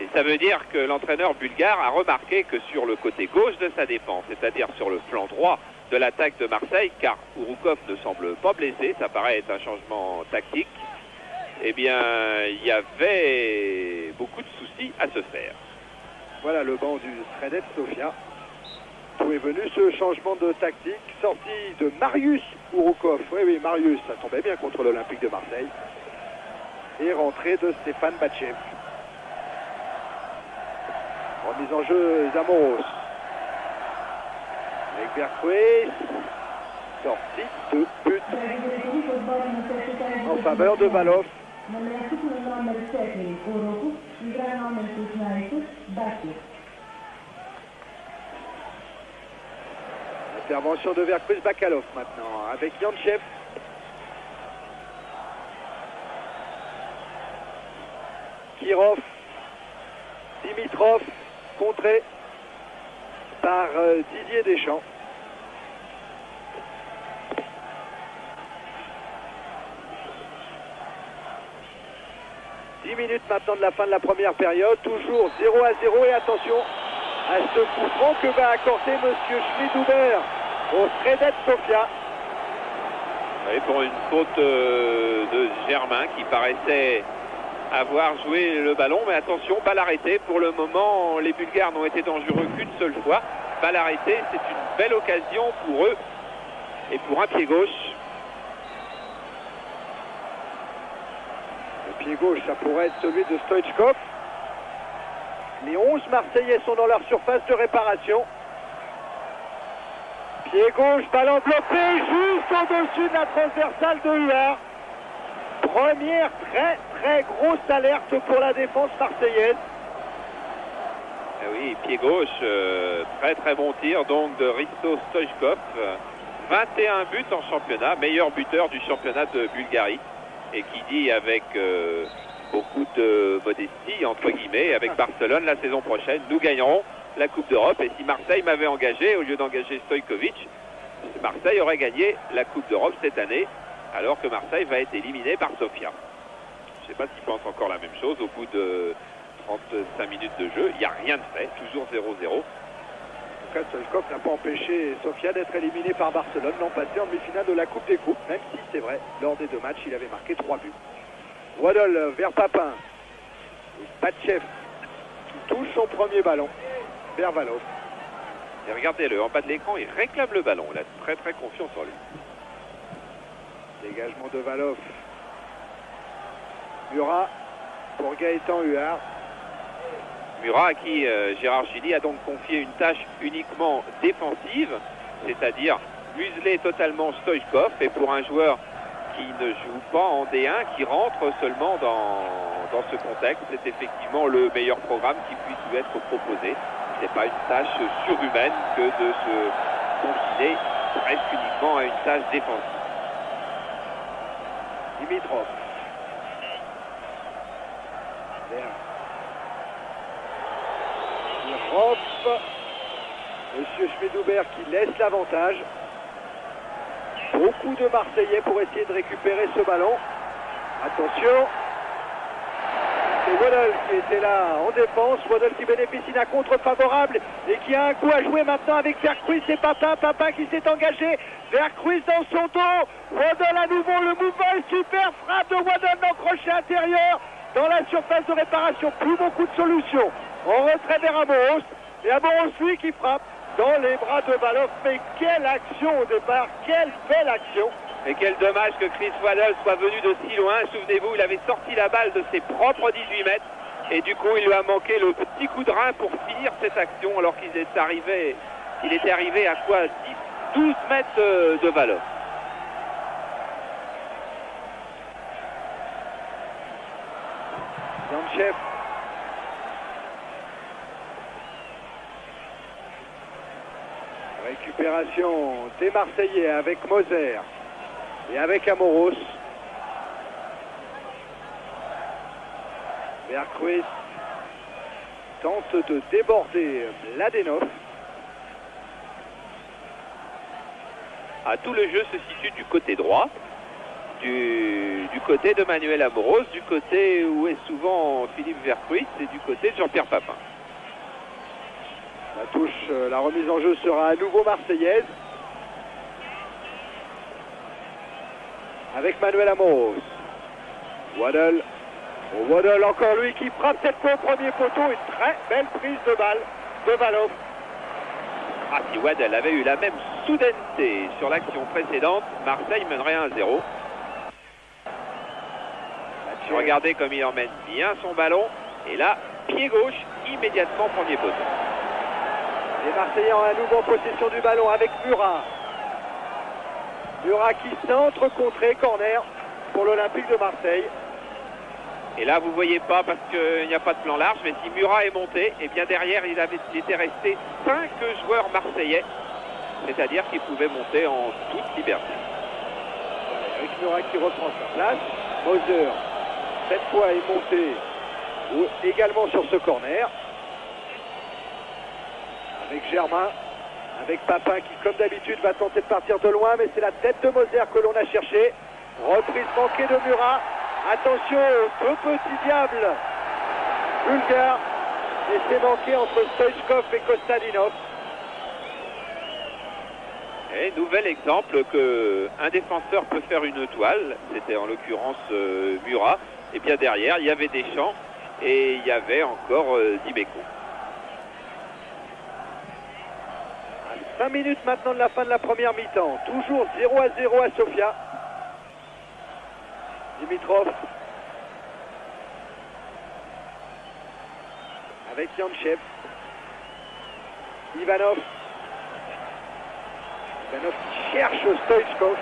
Et ça veut dire que l'entraîneur bulgare a remarqué que sur le côté gauche de sa défense, c'est-à-dire sur le flanc droit de l'attaque de Marseille, car Ouroukov ne semble pas blessé, ça paraît être un changement tactique, eh bien, il y avait beaucoup de soucis à se faire. Voilà le banc du Sredets Sofia. D'où est venu ce changement de tactique, sortie de Marius Ouroukov. Oui, Marius, ça tombait bien contre l'Olympique de Marseille. Et rentrée de Stéphane Batchev. Remise en jeu Zamoros. Avec Vercruis. Sortie de but en faveur de Valov. Intervention de Vercruis, Bakalov maintenant avec Yanchev. Kirov, Dimitrov, contré par Didier Deschamps. Minutes maintenant de la fin de la première période, toujours 0-0 et attention à ce coup franc que va accorder monsieur Schmidhuber au Sredets Sofia. Oui, pour une faute de Germain qui paraissait avoir joué le ballon, mais attention, balle arrêtée. Pour le moment, les Bulgares n'ont été dangereux qu'une seule fois. Balle arrêtée, c'est une belle occasion pour eux et pour un pied gauche. Pied gauche, ça pourrait être celui de Stoichkov. Les 11 Marseillais sont dans leur surface de réparation. Pied gauche, balle enveloppée, juste au-dessus de la transversale de Huard. Première très grosse alerte pour la défense marseillaise. Eh oui, pied gauche, très bon tir donc de Risto Stoichkov. 21 buts en championnat, meilleur buteur du championnat de Bulgarie. Et qui dit avec beaucoup de modestie, entre guillemets, avec Barcelone la saison prochaine, nous gagnerons la Coupe d'Europe. Et si Marseille m'avait engagé, au lieu d'engager Stojkovic, Marseille aurait gagné la Coupe d'Europe cette année, alors que Marseille va être éliminé par Sofia. Je ne sais pas s'ils pensent encore la même chose au bout de 35 minutes de jeu. Il n'y a rien de fait, toujours 0-0. En tout cas, Stoichkov n'a pas empêché Sofia d'être éliminé par Barcelone l'an passé en demi-finale de la Coupe des Coupes, même si c'est vrai, lors des 2 matchs, il avait marqué 3 buts. Waddle vers Papin. Batchev qui touche son premier ballon vers Valov. Et regardez-le, en bas de l'écran, il réclame le ballon. Il a très confiance en lui. Dégagement de Valov. Murat pour Gaëtan Huard. Murat à qui Gérard Gilly a donc confié une tâche uniquement défensive, c'est-à-dire museler totalement Stoichkov, et pour un joueur qui ne joue pas en D1, qui rentre seulement dans ce contexte, c'est effectivement le meilleur programme qui puisse lui être proposé. Ce n'est pas une tâche surhumaine que de se confiner presque uniquement à une tâche défensive. Dimitrov. Monsieur Schmidhuber qui laisse l'avantage. Beaucoup de Marseillais pour essayer de récupérer ce ballon. Attention. C'est Waddle qui était là en défense. Waddle qui bénéficie d'un contre favorable et qui a un coup à jouer maintenant avec Vercruis et Papin qui s'est engagé. Vercruis dans son dos. Waddle à nouveau, le mouvement est super. Frappe de Waddle dans le crochet intérieur. Dans la surface de réparation, plus beaucoup de solutions. En retrait vers Amoros. Et Amoros, lui, qui frappe dans les bras de Valov. Mais quelle action au départ, quelle belle action. Et quel dommage que Chris Waddle soit venu de si loin. Souvenez-vous, il avait sorti la balle de ses propres 18 mètres. Et du coup, il lui a manqué le petit coup de rein pour finir cette action, alors qu'il était arrivé à quoi 12 mètres de Valov. Yanchev. Récupération des Marseillais avec Moser et avec Amoros. Vercruis tente de déborder Mladenov. Ah, tout le jeu se situe du côté droit, du côté de Manuel Amoros, du côté où est souvent Philippe Vercruis et du côté de Jean-Pierre Papin. La touche, la remise en jeu sera à nouveau marseillaise. Avec Manuel Amoros. Waddle. Oh, Waddle, encore lui qui frappe cette fois au premier poteau. Une très belle prise de balle de Valov. Ah, si Waddle avait eu la même soudaineté sur l'action précédente, Marseille mènerait 1-0. Regardez comme il emmène bien son ballon. Et là, pied gauche, immédiatement premier poteau. Les Marseillais ont à nouveau en possession du ballon avec Murat. Murat qui centre, contré, corner pour l'Olympique de Marseille. Et là, vous ne voyez pas parce qu'il n'y a pas de plan large, mais si Murat est monté, et bien derrière, il était resté 5 joueurs marseillais. C'est-à-dire qu'il pouvait monter en toute liberté. Avec Murat qui reprend sa place. Moser, cette fois, est monté également sur ce corner. Avec Germain, avec Papin qui, comme d'habitude, va tenter de partir de loin, mais c'est la tête de Moser que l'on a cherché. Reprise manquée de Murat. Attention au deux petits diables bulgares. Et c'est manqué entre Stoichkov et Kostadinov. Et nouvel exemple qu'un défenseur peut faire une toile. C'était en l'occurrence Murat. Et bien derrière, il y avait Deschamps et il y avait encore Dimeco. 5 minutes maintenant de la fin de la première mi-temps. Toujours 0-0 à Sofia. Dimitrov. Avec Yantchev. Ivanov. Ivanov qui cherche Stoichkov.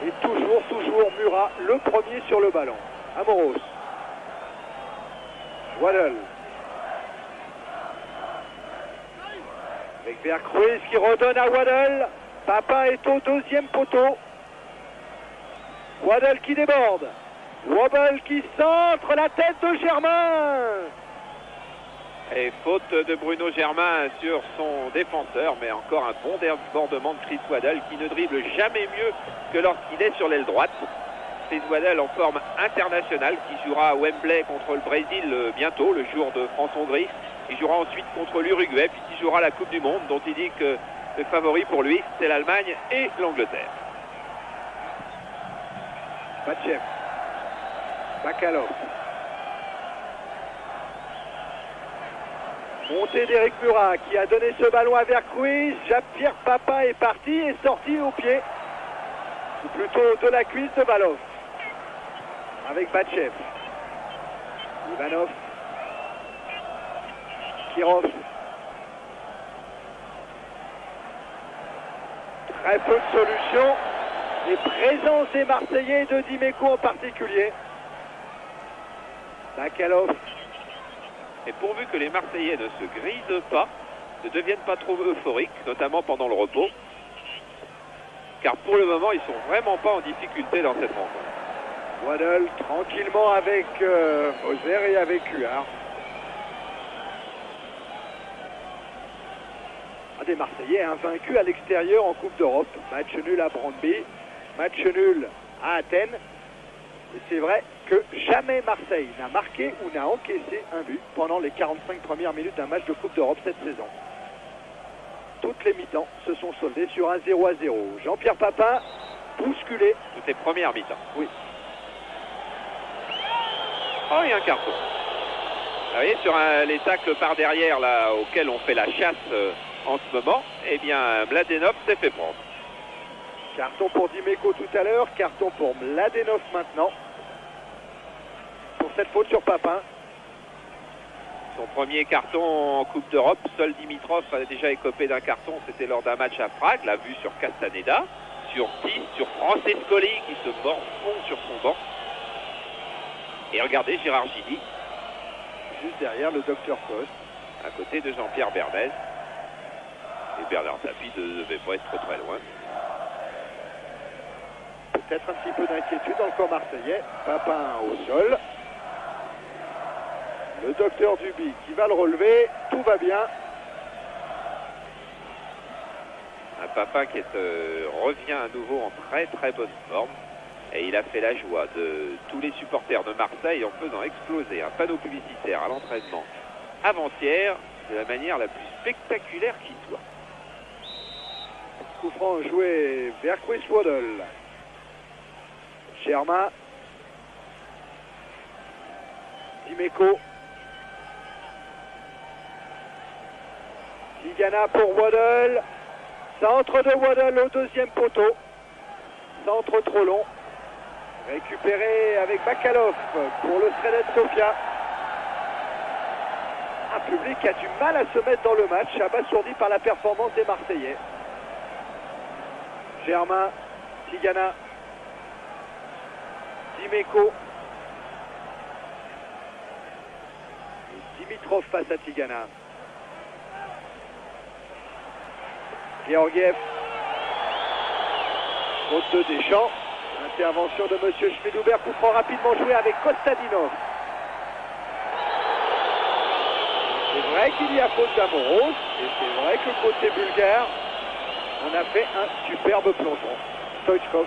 Et toujours Murat, le premier sur le ballon. Amoros. Waddle. Avec Vercruis qui redonne à Waddle. Papin est au deuxième poteau. Waddle qui déborde. Waddle qui centre, la tête de Germain. Et faute de Bruno Germain sur son défenseur, mais encore un bon débordement de Chris Waddle qui ne dribble jamais mieux que lorsqu'il est sur l'aile droite. Chris Waddle en forme internationale qui jouera à Wembley contre le Brésil bientôt, le jour de France-Hongrie. Il jouera ensuite contre l'Uruguay, puis il jouera la Coupe du Monde, dont il dit que le favori pour lui, c'est l'Allemagne et l'Angleterre. Batchev. Bakalov. Montée d'Éric Murat qui a donné ce ballon à Vercruis. Jean-Pierre Papin est parti et sorti au pied. Ou plutôt de la cuisse de Valov. Avec Batchev. Ivanov. Kirov. Très peu de solutions. Les présences des Marseillais de Dimeco en particulier. Bakalov. Et pourvu que les Marseillais ne se grisent pas, ne deviennent pas trop euphoriques, notamment pendant le repos, car pour le moment, ils sont vraiment pas en difficulté dans cette rencontre. Waddle tranquillement avec Moser et avec Huard. Un des Marseillais invaincus à l'extérieur en Coupe d'Europe. Match nul à Brøndby, match nul à Athènes. Et c'est vrai que jamais Marseille n'a marqué ou n'a encaissé un but pendant les 45 premières minutes d'un match de Coupe d'Europe cette saison. Toutes les mi-temps se sont soldées sur un 0-0. Jean-Pierre Papin, bousculé. Toutes les premières mi-temps. Oui. Oh, il y a un carton. Vous voyez, sur les tacles par derrière là, auxquels on fait la chasse en ce moment, eh bien, Mladenov s'est fait prendre. Carton pour Dimeco tout à l'heure, carton pour Mladenov maintenant. Pour cette faute sur Papin. Son premier carton en Coupe d'Europe, seul Dimitrov a déjà écopé d'un carton, c'était lors d'un match à Prague, la vue sur Castaneda, sur Tis, sur Francescoli qui se morfond sur son banc. Et regardez Gérard Gilly. Juste derrière le docteur Coste. À côté de Jean-Pierre Bernès. Et Bernard Tapie ne devait pas être très loin. Peut-être un petit peu d'inquiétude dans le corps marseillais. Papin au sol. Le docteur Duby qui va le relever. Tout va bien. Un Papin qui revient à nouveau en très très bonne forme. Et il a fait la joie de tous les supporters de Marseille en faisant exploser un panneau publicitaire à l'entraînement avant-hier de la manière la plus spectaculaire qui soit. Coup franc joué vers Chris Waddle. Germain. Dimeco. Tigana pour Waddle. Centre de Waddle au deuxième poteau. Centre trop long. Récupéré avec Bakalov pour le Sredet Sofia. Un public qui a du mal à se mettre dans le match, abasourdi par la performance des Marseillais. Germain, Tigana, Dimeco. Et Dimitrov face à Tigana. Georgiev. Faute de Deschamps. Intervention de M. Schmidhuber, coup franc rapidement joué avec Kostadinov. C'est vrai qu'il y a faute d'Amoros, et c'est vrai que côté bulgare, on a fait un superbe plongeon. Stoichkov.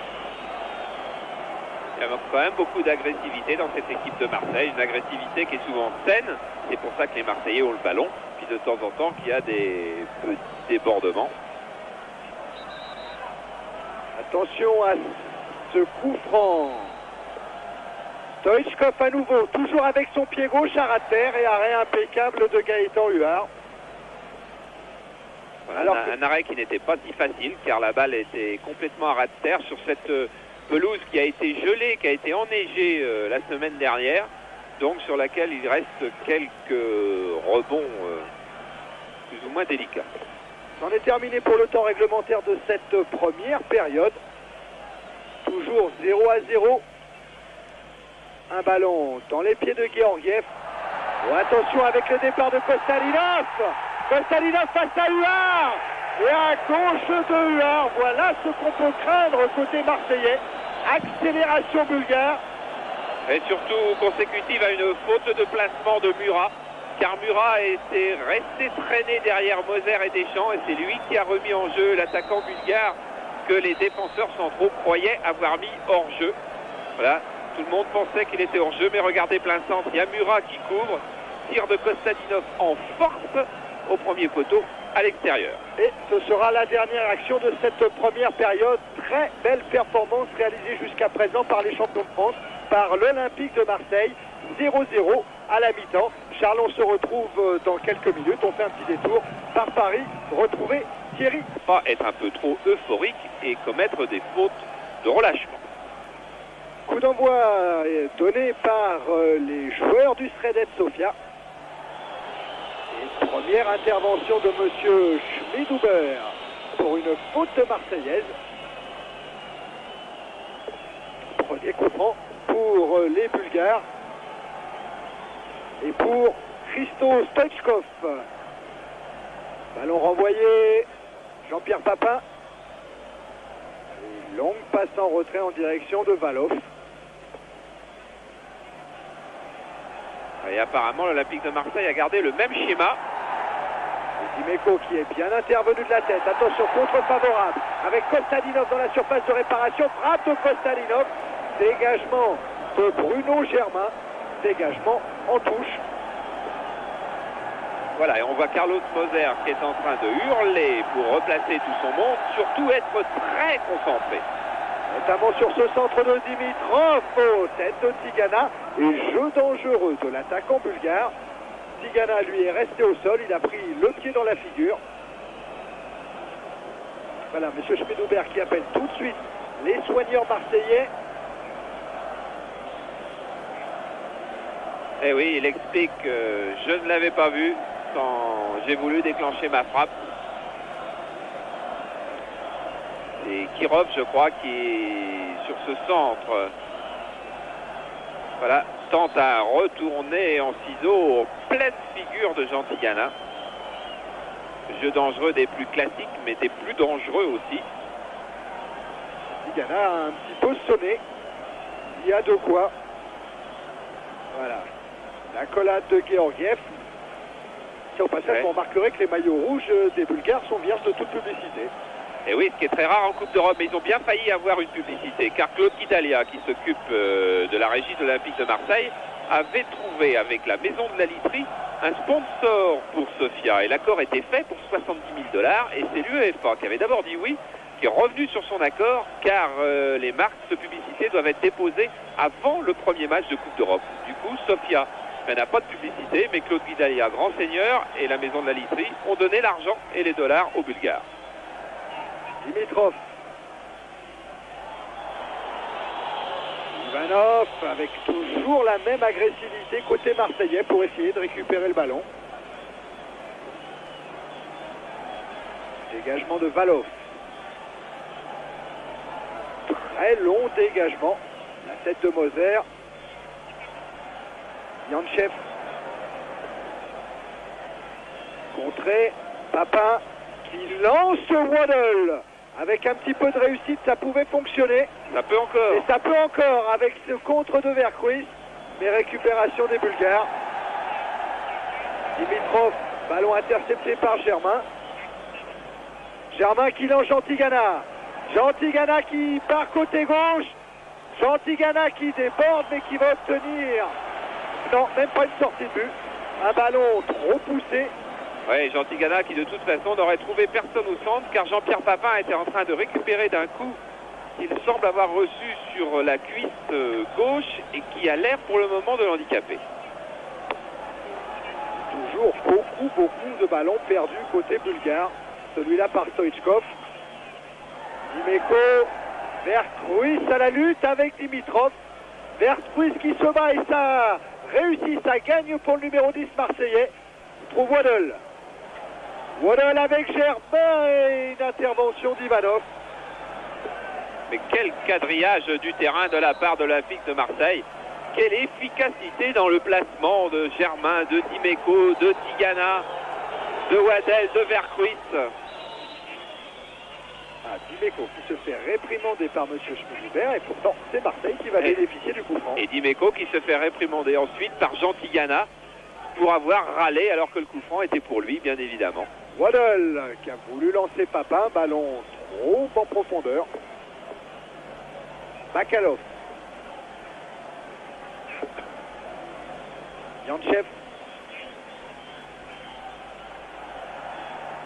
Il y a quand même beaucoup d'agressivité dans cette équipe de Marseille, une agressivité qui est souvent saine. C'est pour ça que les Marseillais ont le ballon, puis de temps en temps qu'il y a des petits débordements. Attention à ce coup franc. Stoichkov à nouveau, toujours avec son pied gauche à ras de terre et arrêt impeccable de Gaëtan Huard. Voilà, un arrêt qui n'était pas si facile car la balle était complètement à ras de terre sur cette pelouse qui a été gelée, qui a été enneigée la semaine dernière, donc sur laquelle il reste quelques rebonds plus ou moins délicats. C'en est terminé pour le temps réglementaire de cette première période. Toujours 0-0. Un ballon dans les pieds de Georgiev. Oh, attention avec le départ de Kostadinov. Kostadinov face à Huard. Et à gauche de Huard. Voilà ce qu'on peut craindre côté marseillais. Accélération bulgare. Et surtout consécutive à une faute de placement de Murat. Car Murat était resté traîné derrière Moser et Deschamps. Et c'est lui qui a remis en jeu l'attaquant bulgare que les défenseurs centraux croyaient avoir mis hors jeu. Voilà. Tout le monde pensait qu'il était hors jeu, mais regardez plein centre, il y a Murat qui couvre, tir de Kostadinov en force au premier poteau à l'extérieur. Et ce sera la dernière action de cette première période. Très belle performance réalisée jusqu'à présent par les champions de France, par l'Olympique de Marseille. 0-0 à la mi-temps. Charles, on se retrouve dans quelques minutes. On fait un petit détour par Paris, retrouver Thierry. Pas être un peu trop euphorique et commettre des fautes de relâchement. Coup d'envoi donné par les joueurs du Sredet Sofia. Et première intervention de M. Schmidhuber pour une faute marseillaise. Premier coup franc pour les Bulgares. Et pour Christo Stoichkov. Ballon renvoyé. Jean-Pierre Papin. Et longue passe en retrait en direction de Valov. Et apparemment, l'Olympique de Marseille a gardé le même schéma. Et Dimeco qui est bien intervenu de la tête. Attention, contre favorable. Avec Kostadinov dans la surface de réparation. Frappe de Kostadinov. Dégagement de Bruno Germain. Dégagement en touche. Voilà, et on voit Carlos Moser qui est en train de hurler pour replacer tout son monde. Surtout être très concentré. Notamment sur ce centre de Dimitrov, tête de Tigana, et jeu dangereux de l'attaquant bulgare. Tigana, lui, est resté au sol, il a pris le pied dans la figure. Voilà, M. Schmidhuber qui appelle tout de suite les soigneurs marseillais. Eh oui, il explique que je ne l'avais pas vu quand j'ai voulu déclencher ma frappe. C'est Kirov, je crois, qui, sur ce centre, voilà, tente à retourner en ciseaux en pleine figure de Jean Tigana. Jeu dangereux des plus classiques, mais des plus dangereux aussi. Tigana a un petit peu sonné. Il y a de quoi. Voilà. La collade de Georgiev. Au passage, on remarquerait que les maillots rouges des Bulgares sont vierges de toute publicité. Et oui, ce qui est très rare en Coupe d'Europe, mais ils ont bien failli avoir une publicité, car Claude Guidalia, qui s'occupe de la régie de l'Olympique de Marseille, avait trouvé avec la Maison de la Literie un sponsor pour Sofia. Et l'accord était fait pour 70 000 $, et c'est l'UEFA qui avait d'abord dit oui, qui est revenu sur son accord, car les marques de publicité doivent être déposées avant le premier match de Coupe d'Europe. Du coup, Sofia n'a pas de publicité, mais Claude Guidalia, grand seigneur, et la Maison de la Literie ont donné l'argent et les dollars aux Bulgares. Dimitrov. Ivanov avec toujours la même agressivité côté marseillais pour essayer de récupérer le ballon. Dégagement de Valov. Très long dégagement. La tête de Moser. Yanchev. Contré. Papin qui lance Waddle. Avec un petit peu de réussite, ça pouvait fonctionner. Ça peut encore. Et ça peut encore avec ce contre de Vercruis. Mais récupération des Bulgares. Dimitrov, ballon intercepté par Germain. Germain qui lance Jantigana. Jantigana qui part côté gauche. Jantigana qui déborde mais qui va obtenir... Non, même pas une sortie de but. Un ballon trop poussé. Oui, Jantigana qui de toute façon n'aurait trouvé personne au centre, car Jean-Pierre Papin était en train de récupérer d'un coup qu'il semble avoir reçu sur la cuisse gauche et qui a l'air pour le moment de l'handicaper. Toujours beaucoup de ballons perdus côté bulgare. Celui-là par Stoichkov. Dimeco, Vercruis à la lutte avec Dimitrov. Vercruis qui se bat et ça réussit, ça gagne pour le numéro 10 marseillais. Il trouve Waddle. Waddle avec Germain et une intervention d'Ivanov. Mais quel quadrillage du terrain de la part de l'Olympique de Marseille. Quelle efficacité dans le placement de Germain, de Dimeco, de Tigana, de Waddle, de Vercruis. Dimeco qui se fait réprimander par M. Schmidhuber et pourtant c'est Marseille qui va bénéficier du coup franc. Et Dimeco qui se fait réprimander ensuite par Jean Tigana pour avoir râlé alors que le coup franc était pour lui, bien évidemment. Waddle qui a voulu lancer Papin, ballon trop en profondeur. Bakalov. Yanchev.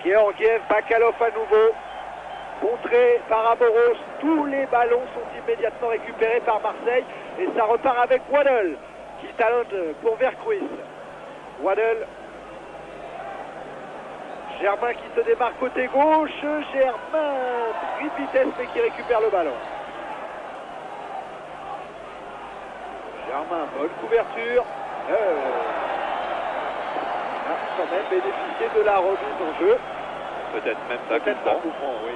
Georgiev, Bakalov à nouveau. Contré par Amoros, tous les ballons sont immédiatement récupérés par Marseille et ça repart avec Waddle qui talonne pour Vercruis. Waddle. Germain qui se démarque côté gauche. Germain, pris de vitesse mais qui récupère le ballon. Germain, bonne couverture. A quand même bénéficié de la remise en jeu. Peut-être même ça. Peut-être un coup franc, oui.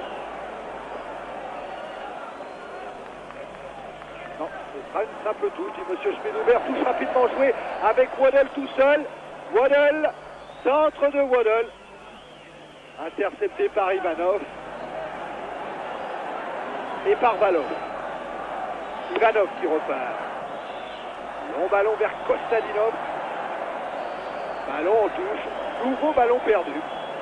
Non, ce sera une simple touche, dit M. Schmidhuber. Touche rapidement joué avec Waddle tout seul. Waddle, centre de Waddle. Intercepté par Ivanov. Et par Valov. Ivanov qui repart. Long ballon vers Kostadinov. Ballon en touche. Nouveau ballon perdu.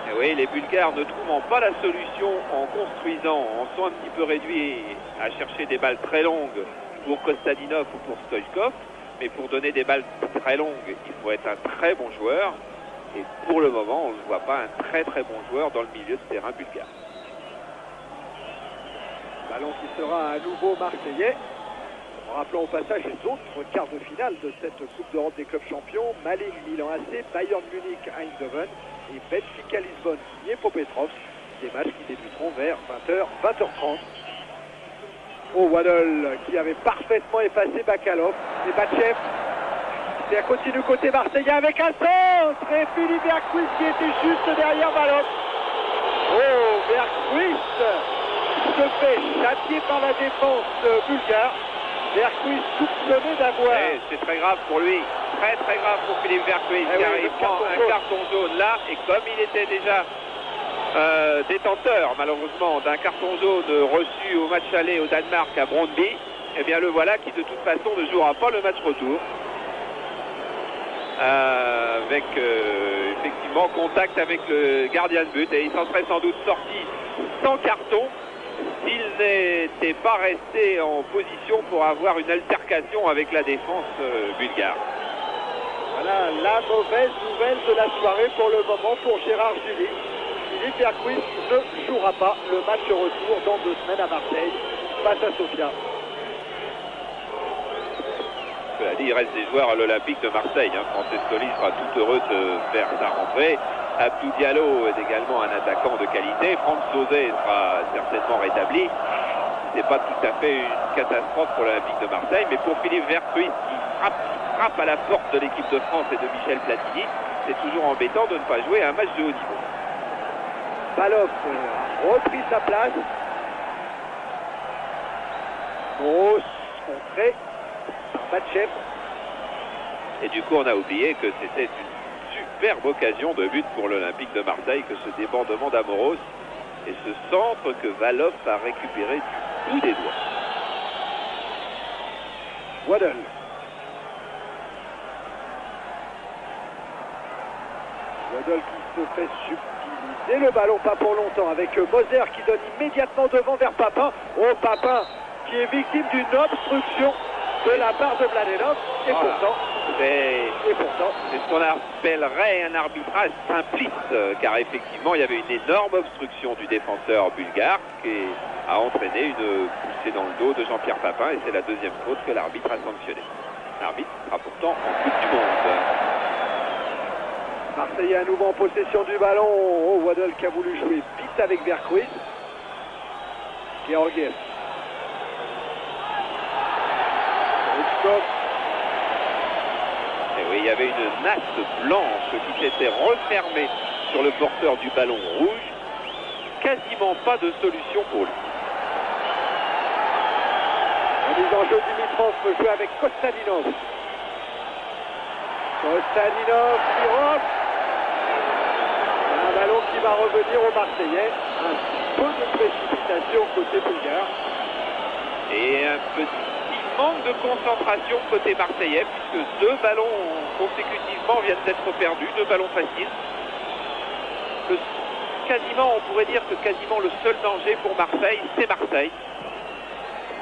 Et oui, les Bulgares ne trouvant pas la solution en construisant, en sont un petit peu réduits à chercher des balles très longues pour Kostadinov ou pour Stoichkov, mais pour donner des balles très longues, il faut être un très bon joueur, et pour le moment, on ne voit pas un très bon joueur dans le milieu de terrain bulgare. Ballon qui sera à nouveau marseillais. En rappelant au passage les autres quarts de finale de cette Coupe d'Europe des clubs champions, Malines, Milan AC, Bayern Munich, Eindhoven et Benfica Lisbonne, Dniepropetrovsk, des matchs qui débuteront vers 20h, 20h30. Oh, Waddle qui avait parfaitement effacé Bakalov et Batchev. Ça continue côté marseillais avec un centre et Philippe Vercruis qui était juste derrière Valov. Oh, Vercruis se fait châtier par la défense bulgare. Vercruis soupçonné d'avoir... C'est très grave pour lui, très grave pour Philippe Vercruis, car il prend un carton jaune là, et comme il était déjà détenteur malheureusement d'un carton jaune reçu au match aller au Danemark à Brøndby, eh bien le voilà qui de toute façon ne jouera pas le match retour. avec effectivement contact avec le gardien de but, et il s'en serait sans doute sorti sans carton s'il n'était pas resté en position pour avoir une altercation avec la défense bulgare. Voilà la mauvaise nouvelle de la soirée pour le moment pour Gérard Julie. Philippe Vercouis ne jouera pas le match retour dans 2 semaines à Marseille face à Sofia. Cela dit, il reste des joueurs à l'Olympique de Marseille. Francescoli sera tout heureux de faire sa rentrée. Abdou Diallo est également un attaquant de qualité. Franck Sauzet sera certainement rétabli. C'est pas tout à fait une catastrophe pour l'Olympique de Marseille, mais pour Philippe Vercouis qui frappe à la porte de l'équipe de France et de Michel Platini, c'est toujours embêtant de ne pas jouer à un match de haut niveau. Balov a repris sa place. Grosse contrée par Batchev. Et du coup, on a oublié que c'était une superbe occasion de but pour l'Olympique de Marseille, que ce débordement d'Amoros et ce centre que Valov a récupéré du bout des doigts. Waddle. Waddle qui se fait subtiliser le ballon, pas pour longtemps, avec Moser qui donne immédiatement devant vers Papin. Oh, Papin qui est victime d'une obstruction de la part de Mladenov. Et voilà. pourtant, c'est ce qu'on appellerait un arbitrage simpliste, car effectivement il y avait une énorme obstruction du défenseur bulgare qui a entraîné une poussée dans le dos de Jean-Pierre Papin, et c'est la deuxième faute que l'arbitre a sanctionnée. L'arbitre sera pourtant en Coupe du Monde. Marseillais à nouveau en possession du ballon. Oh, Waddle qui a voulu jouer vite avec Vercouis. Georgiev. Et oui, il y avait une nasse blanche qui s'était refermée sur le porteur du ballon rouge. Quasiment pas de solution pour lui. En mise en jeu, Dimitrov peut jouer avec Kostadinov. Kostadinov qui rentre. Un ballon qui va revenir aux Marseillais. Un peu de précipitation côté bulgare. Et un petit manque de concentration côté marseillais, puisque 2 ballons consécutivement viennent d'être perdus, 2 ballons faciles. Quasiment, on pourrait dire que quasiment le seul danger pour Marseille, c'est Marseille.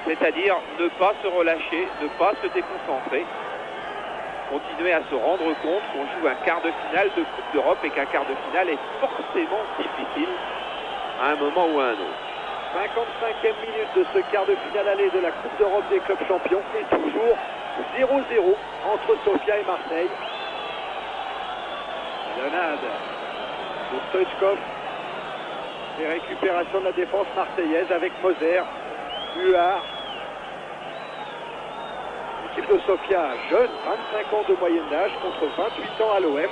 C'est-à-dire ne pas se relâcher, ne pas se déconcentrer, continuer à se rendre compte qu'on joue un quart de finale de Coupe d'Europe et qu'un quart de finale est forcément difficile à un moment ou à un autre. 55e minute de ce quart de finale aller de la Coupe d'Europe des clubs champions, et toujours 0-0 entre Sofia et Marseille. Lenade de Stoichkov. Et récupération de la défense marseillaise avec Moser, Huard. L'équipe de Sofia jeune, 25 ans de moyenne d'âge contre 28 ans à l'OM.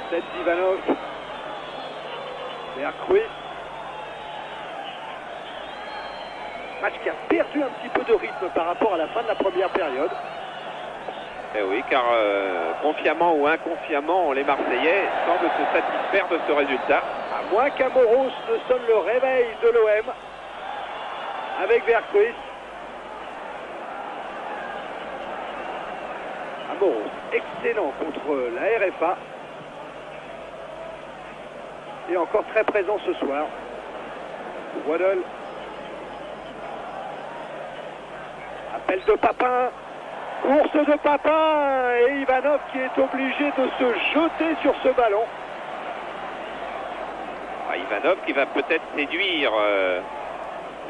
C'est Ivanov. Vercouis. Match qui a perdu un petit peu de rythme par rapport à la fin de la première période. Eh oui, car consciemment ou inconsciemment, les Marseillais semblent se satisfaire de ce résultat. À moins qu'Amoros ne sonne le réveil de l'OM avec Vercouis. Amoros, excellent contre la RFA. Et encore très présent ce soir. Waddle. Appel de Papin. Course de Papin. Et Ivanov qui est obligé de se jeter sur ce ballon. Ivanov qui va peut-être séduire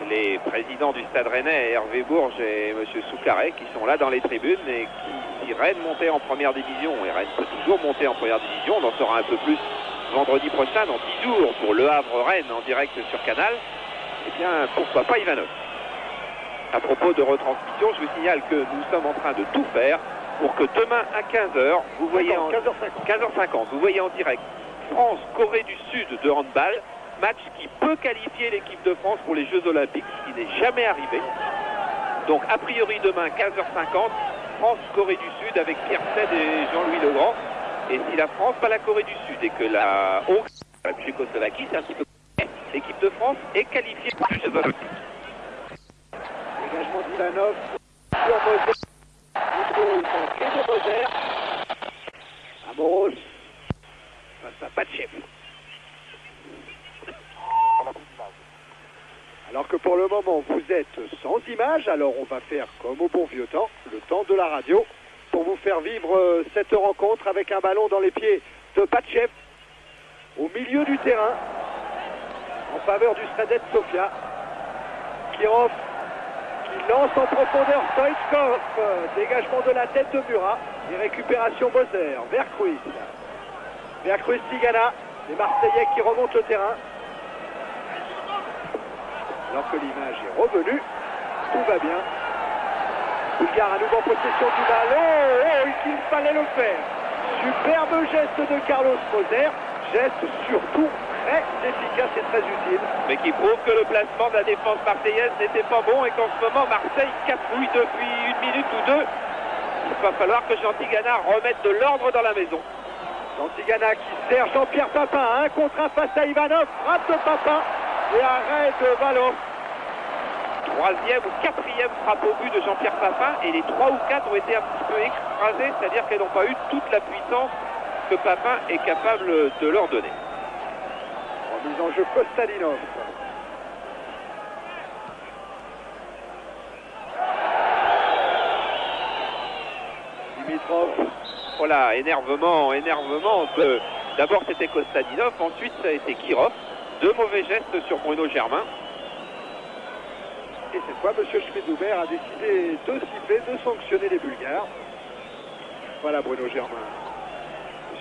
les présidents du Stade Rennais, Hervé Bourges et M. Soucaré, qui sont là dans les tribunes et qui, si Rennes montait en première division, et Rennes peut toujours monter en première division, on en saura un peu plus vendredi prochain, dans 10 jours, pour Le Havre-Rennes en direct sur Canal, eh bien, pourquoi pas Ivanov. À propos de retransmission, je vous signale que nous sommes en train de tout faire pour que demain à 15h, vous voyez 15h50, vous voyez en direct France-Corée du Sud de handball, match qui peut qualifier l'équipe de France pour les Jeux Olympiques, ce qui n'est jamais arrivé. Donc a priori demain 15h50, France-Corée du Sud avec Pierre Cède et Jean-Louis Legrand. Et si la France bat la Corée du Sud et que la Hongrie, la Tchécoslovaquie, c'est un petit peu... L'équipe de France est qualifiée pour les Jeux Olympiques. Dégagement d'Ivanov sur Moser. goal manqué de Moser. Amoros face à Patchev. Alors que pour le moment vous êtes sans image, alors on va faire comme au bon vieux temps, le temps de la radio, pour vous faire vivre cette rencontre avec un ballon dans les pieds de Patchev au milieu du terrain en faveur du Sredets Sofia. Kirov qui lance en profondeur Stoichkov, dégagement de la tête de Murat et récupération Moser vers Cruz Tigana, les Marseillais qui remontent le terrain. Alors que l'image est revenue, tout va bien. Bulgare à nouveau en possession du ballon, qu'il fallait le faire. Superbe geste de Carlos Moser, geste surtout très efficace et très utile. Mais qui prouve que le placement de la défense marseillaise n'était pas bon et qu'en ce moment Marseille capouille depuis une minute ou deux. Il va falloir que Jean Tigana remette de l'ordre dans la maison. Jean Tigana qui sert Jean-Pierre Papin, 1 contre 1 face à Ivanov, frappe de Papin et arrêt de Valov. Troisième ou quatrième frappe au but de Jean-Pierre Papin et les 3 ou 4 ont été un petit peu écrasés, c'est-à-dire qu'elles n'ont pas eu toute la puissance que Papin est capable de leur donner. Remise en jeu Kostadinov. Dimitrov. Voilà, énervement. D'abord c'était Kostadinov, ensuite ça a été Kirov. 2 mauvais gestes sur Bruno Germain. Et cette fois, M. Schmidhuber a décidé de siffler, de sanctionner les Bulgares. Voilà Bruno Germain.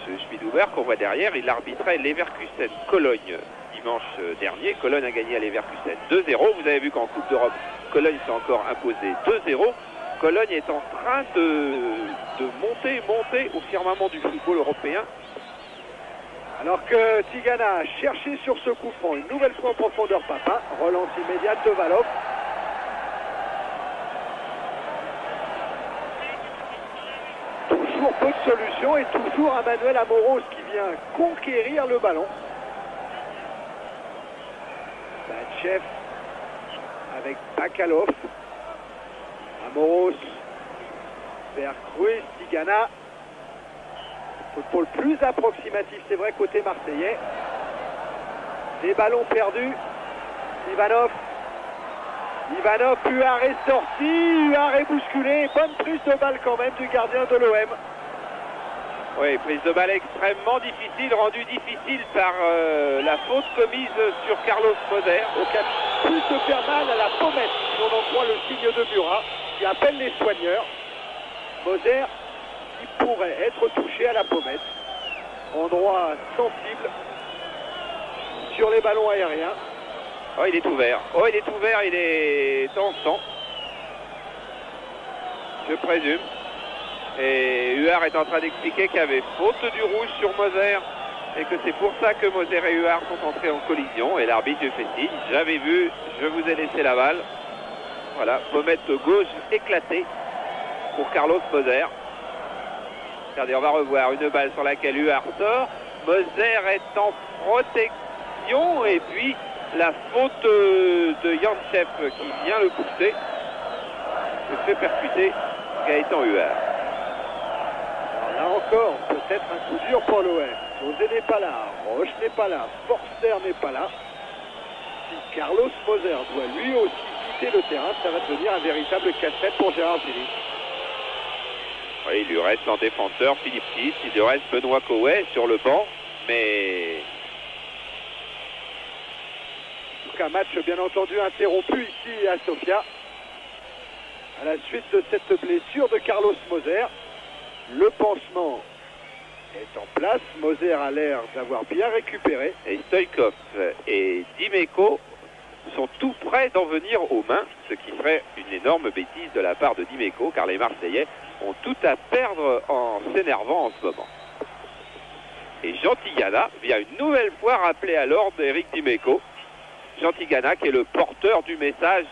M. Schmidhuber qu'on voit derrière, il arbitrait Leverkusen-Cologne dimanche dernier. Cologne a gagné à Leverkusen 2-0. Vous avez vu qu'en Coupe d'Europe, Cologne s'est encore imposé 2-0. Cologne est en train de monter au firmament du football européen. Alors que Tigana a cherché sur ce coup franc une nouvelle fois en profondeur Papin, relance immédiate de Valov. Toujours peu de solutions et toujours Emmanuel Amoros qui vient conquérir le ballon. Batchev avec Bakalov. Amoros vers Cruz Tigana. Football plus approximatif, c'est vrai, côté marseillais. Des ballons perdus. Ivanov, Huard est sorti, Huard est bousculé. Bonne prise de balle quand même du gardien de l'OM. Oui, prise de balle extrêmement difficile, rendue difficile par la faute commise sur Carlos Moser. Aucun plus se faire mal à la pommette, si l'on en croit le signe de Murat, qui appelle les soigneurs. Moser qui pourrait être touché à la pommette. Endroit sensible sur les ballons aériens. Oh, il est ouvert. Il est en sang. Je présume. Et Huard est en train d'expliquer qu'il y avait faute du rouge sur Moser et que c'est pour ça que Moser et Huard sont entrés en collision. Et l'arbitre lui fait signe. J'avais vu, je vous ai laissé la balle. Voilà, pommette gauche éclatée pour Carlos Moser. Regardez, on va revoir une balle sur laquelle Huard sort. Moser est en protection et puis la faute de Jantchev qui vient le pousser. Se fait percuter Gaëtan Huard. Là encore, peut-être un coup dur pour l'OM. José n'est pas là, Roche n'est pas là, Forster n'est pas là. Si Carlos Moser doit lui aussi quitter le terrain, ça va devenir un véritable casse-tête pour Gérard Gilly. Oui, il lui reste en défenseur Philippe Kiss, il lui reste Benoît Cauet sur le banc, mais... En tout cas, match bien entendu interrompu ici à Sofia. À la suite de cette blessure de Carlos Moser, le pansement est en place. Moser a l'air d'avoir bien récupéré. Et Stoichkov et Dimeco sont tout près d'en venir aux mains, ce qui serait une énorme bêtise de la part de Dimeco, car les Marseillais ont tout à perdre en s'énervant en ce moment. Et Jean Tigana vient une nouvelle fois rappeler à l'ordre Eric Dimeco. Jean Tigana qui est le porteur du message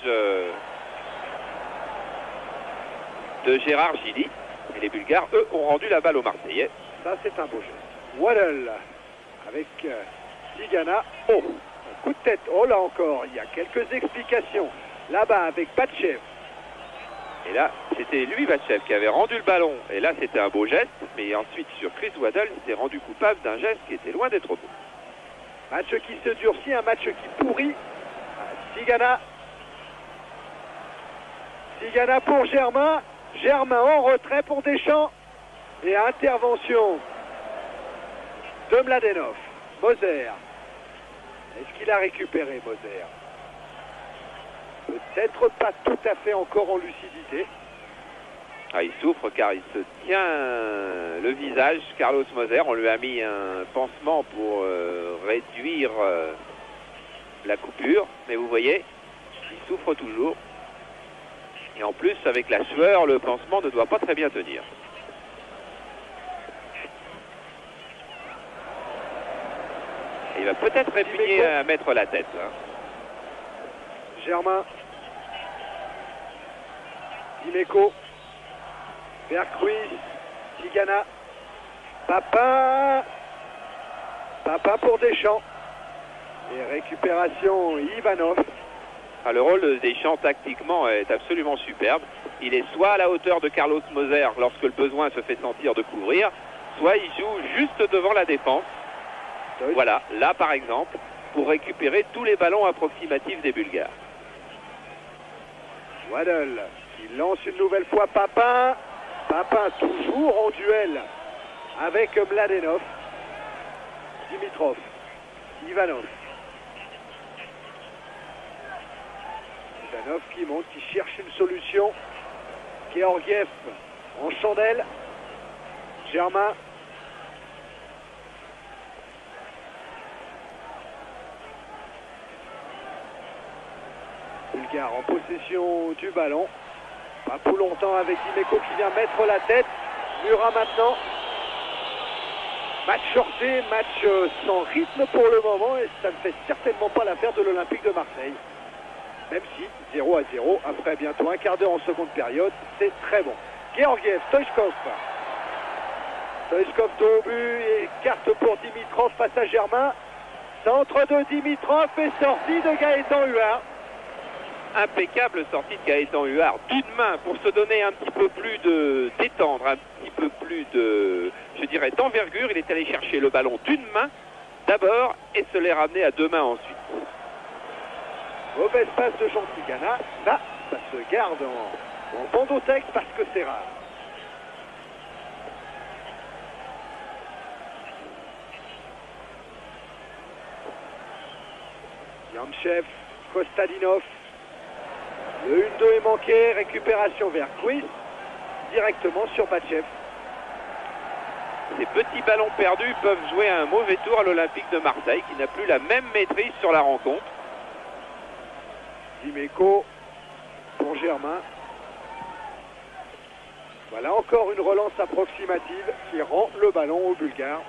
de Gérard Gilly. Et les Bulgares, eux, ont rendu la balle aux Marseillais. Ça, c'est un beau jeu. Waddle avec Tigana. Oh, un coup de tête. Oh, là encore, il y a quelques explications. Là-bas, avec Batchev. Et là, c'était lui, Batchev, qui avait rendu le ballon. Et là, c'était un beau geste. Mais ensuite, sur Chris Waddle, il s'est rendu coupable d'un geste qui était loin d'être beau. Match qui se durcit, un match qui pourrit. Tigana. Tigana pour Germain. Germain en retrait pour Deschamps. Et intervention de Mladenov. Moser. Est-ce qu'il a récupéré Moser? Peut-être pas tout à fait encore en lucidité. Ah, il souffre car il se tient le visage, Carlos Moser. On lui a mis un pansement pour réduire la coupure. Mais vous voyez, il souffre toujours. Et en plus, avec la sueur, le pansement ne doit pas très bien tenir. Et il va peut-être répugner à mettre la tête. Hein. Germain. Dimeco. Vers Cruz. Tigana. Papin. Papin pour Deschamps. Et récupération Ivanov. Ah, le rôle de Deschamps tactiquement est absolument superbe. Il est soit à la hauteur de Carlos Moser lorsque le besoin se fait sentir de couvrir, soit il joue juste devant la défense. Oui. Voilà, là par exemple, pour récupérer tous les ballons approximatifs des Bulgares. Waddle, il lance une nouvelle fois Papin. Papin toujours en duel avec Mladenov. Dimitrov. Ivanov. Ivanov qui monte, qui cherche une solution. Georgiev en chandelle. Germain. Bulgare en possession du ballon. Pas pour longtemps avec Dimeco qui vient mettre la tête. Murat maintenant. Match shorté, match sans rythme pour le moment et ça ne fait certainement pas l'affaire de l'Olympique de Marseille. Même si 0-0 après bientôt un quart d'heure en seconde période, c'est très bon. Georgiev, Stoichkov. Stoichkov au but et carte pour Dimitrov face à Germain. Centre de Dimitrov et sortie de Gaëtan Huard. Impeccable sortie de Gaëtan Huard d'une main pour se donner un petit peu plus de détendre, un petit peu plus de, je dirais, d'envergure. Il est allé chercher le ballon d'une main d'abord et se l'est ramené à deux mains ensuite. Mauvaise passe de Jean Tigana. Là, ça se garde en bandothèque parce que c'est rare. Yamchev, Kostadinov. Le 1-2 est manqué, récupération vers Quiz, directement sur Batchev. Ces petits ballons perdus peuvent jouer un mauvais tour à l'Olympique de Marseille qui n'a plus la même maîtrise sur la rencontre. Dimeco pour Germain. Voilà encore une relance approximative qui rend le ballon aux Bulgares.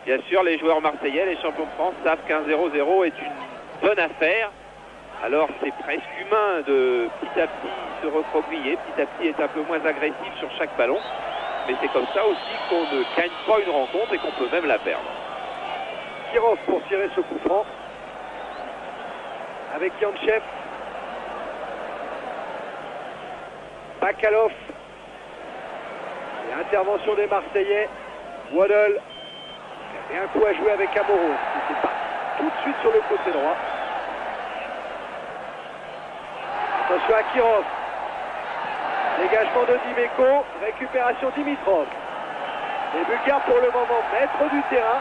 Bien sûr, les joueurs marseillais, les champions de France, savent qu'un 0-0 est une bonne affaire. Alors c'est presque humain de petit à petit se recroqueviller, petit à petit être un peu moins agressif sur chaque ballon. Mais c'est comme ça aussi qu'on ne gagne pas une rencontre et qu'on peut même la perdre. Kirov pour tirer ce coup franc. Avec Yantchev. Bakalov. Et intervention des Marseillais. Waddle. Et un coup à jouer avec Amoro. Qui s'est parti tout de suite sur le côté droit. Attention à Kirov. Dégagement de Dimeco. Récupération Dimitrov. Les Bulgares pour le moment maîtres du terrain.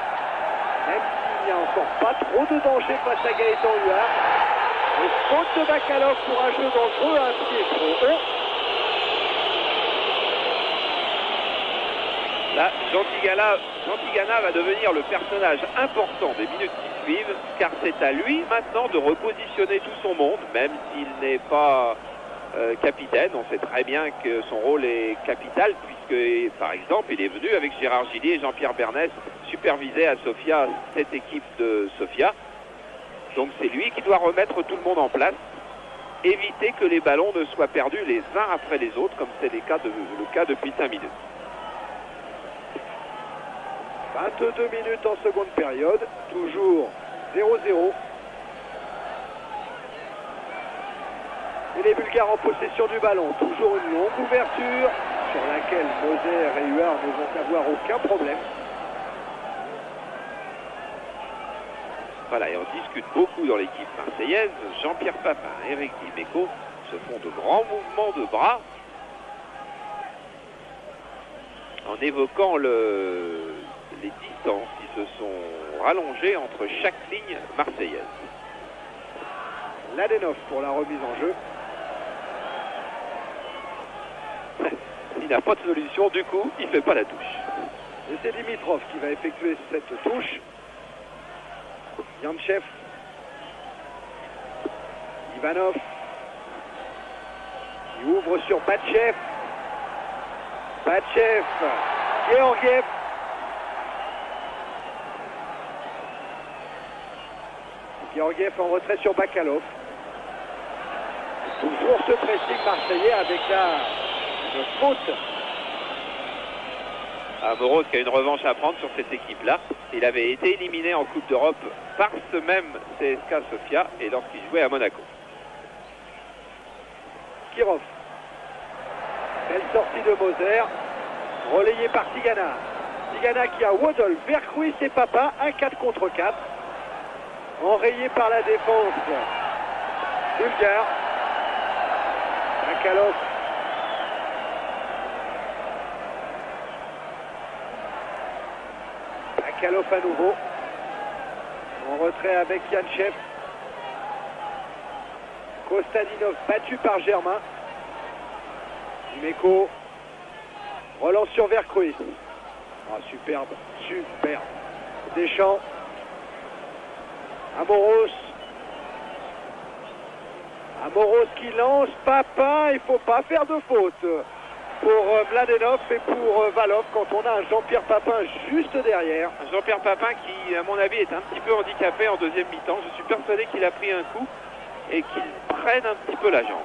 Même s'il n'y a encore pas trop de danger face à Gaëtan Huard. Et faute de Bakalov pour un jeu dangereux, un pied trop haut. Là, Jean Tigana va devenir le personnage important des minutes qui suivent, car c'est à lui maintenant de repositionner tout son monde, même s'il n'est pas capitaine. On sait très bien que son rôle est capital, puisque, par exemple, il est venu avec Gérard Gillier et Jean-Pierre Bernès superviser à Sofia cette équipe de Sofia. Donc c'est lui qui doit remettre tout le monde en place, éviter que les ballons ne soient perdus les uns après les autres, comme c'est le cas depuis 5 minutes. 22 minutes en seconde période, toujours 0-0. Et les Bulgares en possession du ballon. Toujours une longue ouverture sur laquelle Moser et Huard ne vont avoir aucun problème. Voilà, et on discute beaucoup dans l'équipe marseillaise. Jean-Pierre Papin et Eric Dimeco se font de grands mouvements de bras en évoquant les distances qui se sont rallongées entre chaque ligne marseillaise. Mladenov pour la remise en jeu. Il n'a pas de solution, du coup, il ne fait pas la touche. Et c'est Dimitrov qui va effectuer cette touche. Yantchev. Ivanov. Qui ouvre sur Batchev. Batchev. Georgiev. Georgiev en retrait sur Bakalov. Toujours ce pressing marseillais avec une faute. Moros qui a une revanche à prendre sur cette équipe-là. Il avait été éliminé en Coupe d'Europe par ce même CSKA Sofia et lorsqu'il jouait à Monaco. Kirov. Belle sortie de Moser. Relayé par Tigana. Tigana qui a Waddle, Vercruis et Papin. Un 4 contre 4. Enrayé par la défense bulgare. Bakalov. Bakalov à nouveau. En retrait avec Yantchev. Kostadinov battu par Germain. Dimeco. Relance sur Vercruis. Ah, superbe, superbe. Deschamps. Amoros. Amoros qui lance Papin. Il ne faut pas faire de faute pour Mladenov et pour Valov quand on a un Jean-Pierre Papin juste derrière. Jean-Pierre Papin qui, à mon avis, est un petit peu handicapé en deuxième mi-temps. Je suis persuadé qu'il a pris un coup et qu'il prenne un petit peu la jambe.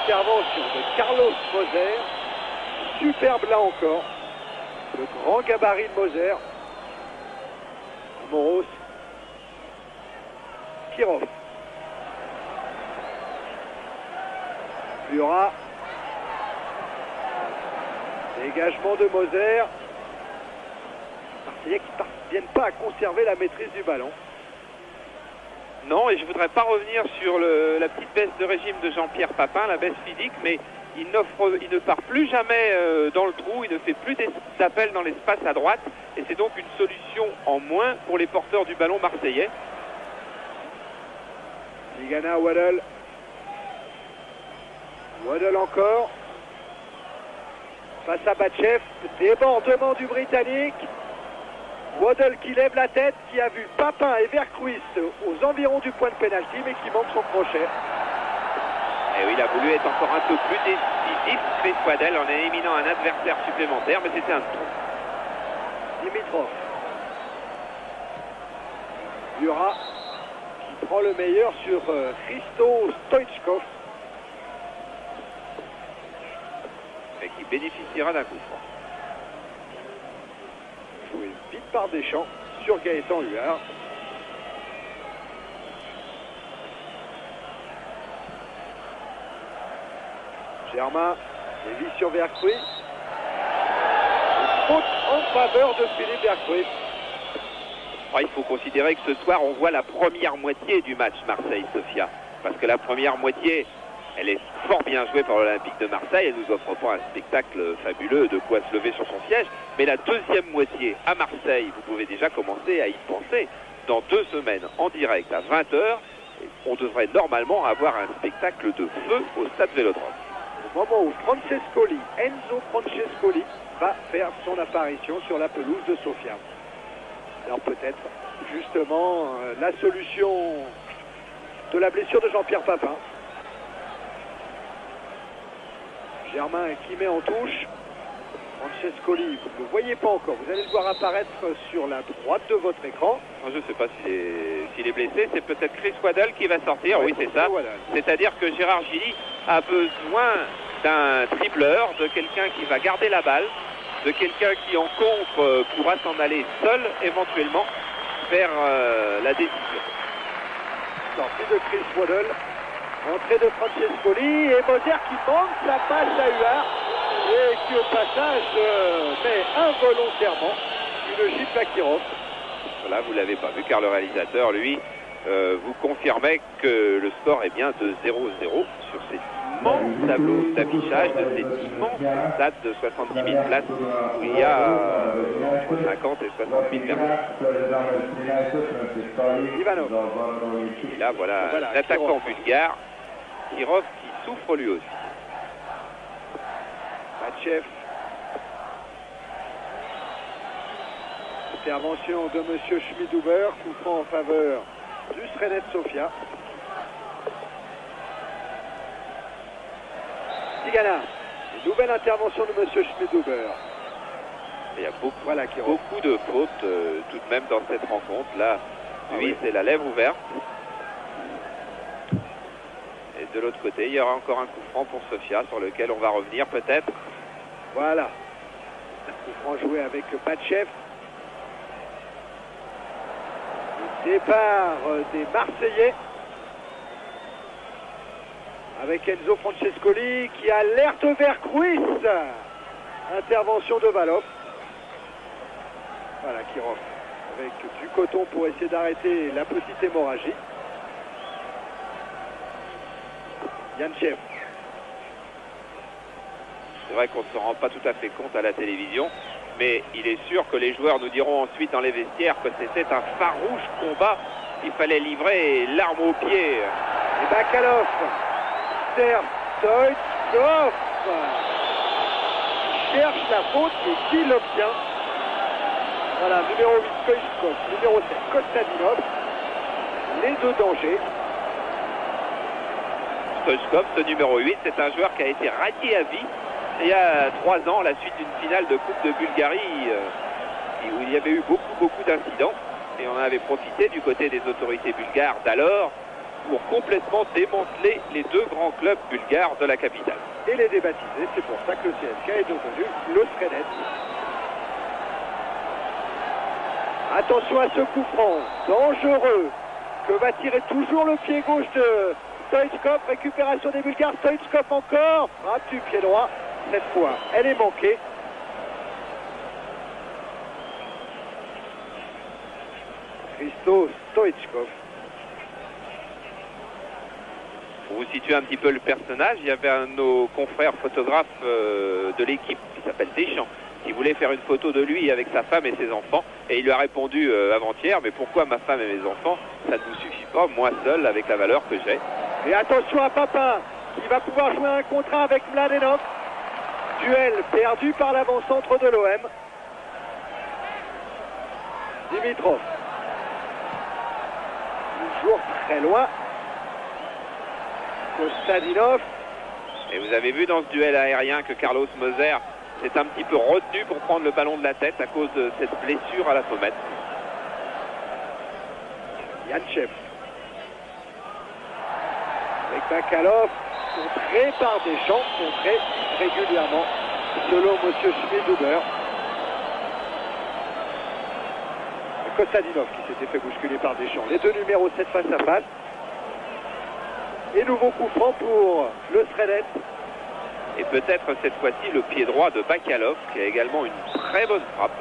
Intervention de Carlos Moser. Superbe là encore. Le grand gabarit de Moser. Amoros. Kirov. Plura. Dégagement de Moser. Marseillais qui ne parviennent pas à conserver la maîtrise du ballon. Non, et je ne voudrais pas revenir sur la petite baisse de régime de Jean-Pierre Papin, la baisse physique, mais il ne part plus jamais dans le trou, il ne fait plus d'appels dans l'espace à droite, et c'est donc une solution en moins pour les porteurs du ballon marseillais. Tigana, Waddle. Waddle encore. Face à Batchev, débordement du Britannique. Waddle qui lève la tête, qui a vu Papin et Vercruis aux environs du point de pénalty, mais qui manque son crochet. Et oui, il a voulu être encore un peu plus décisif, Chris Waddle, en éliminant un adversaire supplémentaire, mais c'était un trou. Dimitrov. Plura qui prend le meilleur sur Christo Stoichkov. Et qui bénéficiera d'un coup franc. Joué vite par Deschamps sur Gaëtan Huard. Germain dévie sur Vercruis. Faute en faveur de Philippe Vercruis. Il faut considérer que ce soir on voit la première moitié du match Marseille-Sofia. Parce que la première moitié, elle est fort bien jouée par l'Olympique de Marseille. Elle nous offre pas un spectacle fabuleux, de quoi se lever sur son siège. Mais la deuxième moitié à Marseille, vous pouvez déjà commencer à y penser. Dans 2 semaines, en direct à 20h, on devrait normalement avoir un spectacle de feu au Stade Vélodrome. Au moment où Francescoli, Enzo Francescoli, va faire son apparition sur la pelouse de Sofia. Alors peut-être justement la solution de la blessure de Jean-Pierre Papin. Germain qui met en touche. Francescoli, vous ne le voyez pas encore. Vous allez le voir apparaître sur la droite de votre écran. Je ne sais pas s'il est blessé. C'est peut-être Chris Waddle qui va sortir. Oui, c'est ça. C'est-à-dire que Gérard Gilly a besoin d'un tripleur, de quelqu'un qui va garder la balle, de quelqu'un qui en contre pourra s'en aller seul éventuellement vers la décision. Sortie de Chris Waddle. Entrée de Francescoli et Moser qui manque sa passe à Huard et qui au passage met involontairement une gifle à Kirov. Voilà, vous l'avez pas vu car le réalisateur, lui, vous confirmait que le score est bien de 0-0 sur cet immense tableau d'affichage de cet immense stade de 70 000 places où il y a entre 50 et 60 000 personnes. Ivanov. Et là, voilà l'attaquant bulgare, Kirov, qui souffre lui aussi. Matchev. Intervention de M. Schmidhuber, coup franc en faveur du Sredets Sofia. Tigana, une nouvelle intervention de M. Schmidhuber. Il y a beaucoup de fautes tout de même dans cette rencontre. Là, lui, c'est la lèvre ouverte. Et de l'autre côté, il y aura encore un coup franc pour Sofia sur lequel on va revenir peut-être. Voilà. Coup franc joué avec Batchev. Départ des Marseillais avec Enzo Francescoli qui alerte vers Kruis. Intervention de Valov. Voilà, Kirov avec du coton pour essayer d'arrêter la petite hémorragie. Yanchev. C'est vrai qu'on ne se rend pas tout à fait compte à la télévision, mais il est sûr que les joueurs nous diront ensuite dans les vestiaires que c'était un farouche combat. Il fallait livrer l'arme au pied. Et Bakalov sert Stoichkov. Il cherche la faute et qui l'obtient. Voilà, numéro 8 Stoichkov, numéro 7 Kostadinov. Les deux dangers. Stoichkov, ce numéro 8, c'est un joueur qui a été radié à vie il y a 3 ans, à la suite d'une finale de Coupe de Bulgarie où il y avait eu beaucoup d'incidents. Et on en avait profité du côté des autorités bulgares d'alors pour complètement démanteler les deux grands clubs bulgares de la capitale. Et les débaptiser, c'est pour ça que le CSK est devenu le Sredets. Attention à ce coup franc, dangereux, que va tirer toujours le pied gauche de Stoichkov. Récupération des Bulgares, Stoichkov encore, frappe du pied droit. Cette fois, elle est manquée. Christo Stoichkov. Pour vous situer un petit peu le personnage, il y avait un de nos confrères photographes de l'équipe qui s'appelle Deschamps, qui voulait faire une photo de lui avec sa femme et ses enfants. Et il lui a répondu avant-hier, mais pourquoi ma femme et mes enfants? Ça ne vous suffit pas, moi seul, avec la valeur que j'ai. Et attention à Papin, qui va pouvoir jouer un contrat avec Mladenov. Duel perdu par l'avant-centre de l'OM. Dimitrov. Toujours très loin. Kostadinov. Et vous avez vu dans ce duel aérien que Carlos Moser s'est un petit peu retenu pour prendre le ballon de la tête à cause de cette blessure à la pommette. Yanchev. Avec Bakalov, contré par Deschamps, contré régulièrement, selon M. Schmidhuber. Kostadinov qui s'était fait bousculer par Deschamps. Les deux numéros 7 face à face. Et nouveau coup franc pour le Sredets. Et peut-être cette fois-ci le pied droit de Bakalov qui a également une très bonne frappe.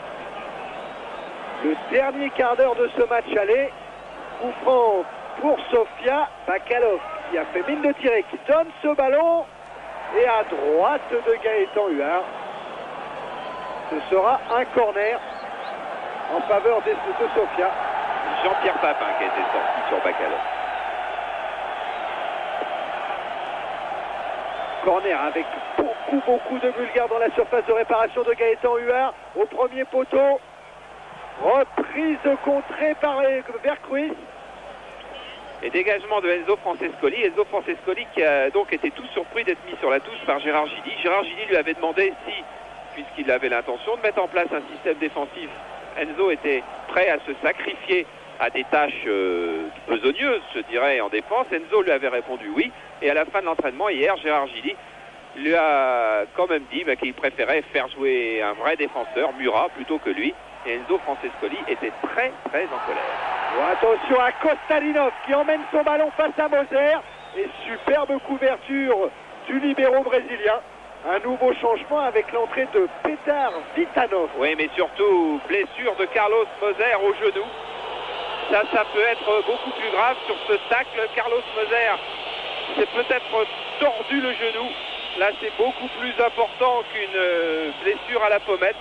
Le dernier quart d'heure de ce match aller. Coup franc pour Sofia. Bakalov qui a fait mine de tirer, qui donne ce ballon. Et à droite de Gaëtan Huard. Ce sera un corner en faveur de Sofia. Jean-Pierre Papin qui a été sorti sur Bakalov. Corner avec beaucoup de Bulgares dans la surface de réparation de Gaëtan Huard au premier poteau. Reprise contrée par Vercruis. Et dégagement de Enzo Francescoli. Enzo Francescoli qui a donc été tout surpris d'être mis sur la touche par Gérard Gilly. Gérard Gilly lui avait demandé si, puisqu'il avait l'intention de mettre en place un système défensif, Enzo était prêt à se sacrifier à des tâches besogneuses, je dirais, en défense. Enzo lui avait répondu oui. Et à la fin de l'entraînement, hier, Gérard Gilly lui a quand même dit qu'il préférait faire jouer un vrai défenseur, Murat, plutôt que lui. Et Enzo Francescoli était très en colère. Oh, attention à Kostalinov qui emmène son ballon face à Moser. Et superbe couverture du libéro brésilien. Un nouveau changement avec l'entrée de Petar Vitanov. Oui, mais surtout blessure de Carlos Moser au genou. Ça peut être beaucoup plus grave sur ce tacle. Carlos Moser s'est peut-être tordu le genou. Là, c'est beaucoup plus important qu'une blessure à la pommette.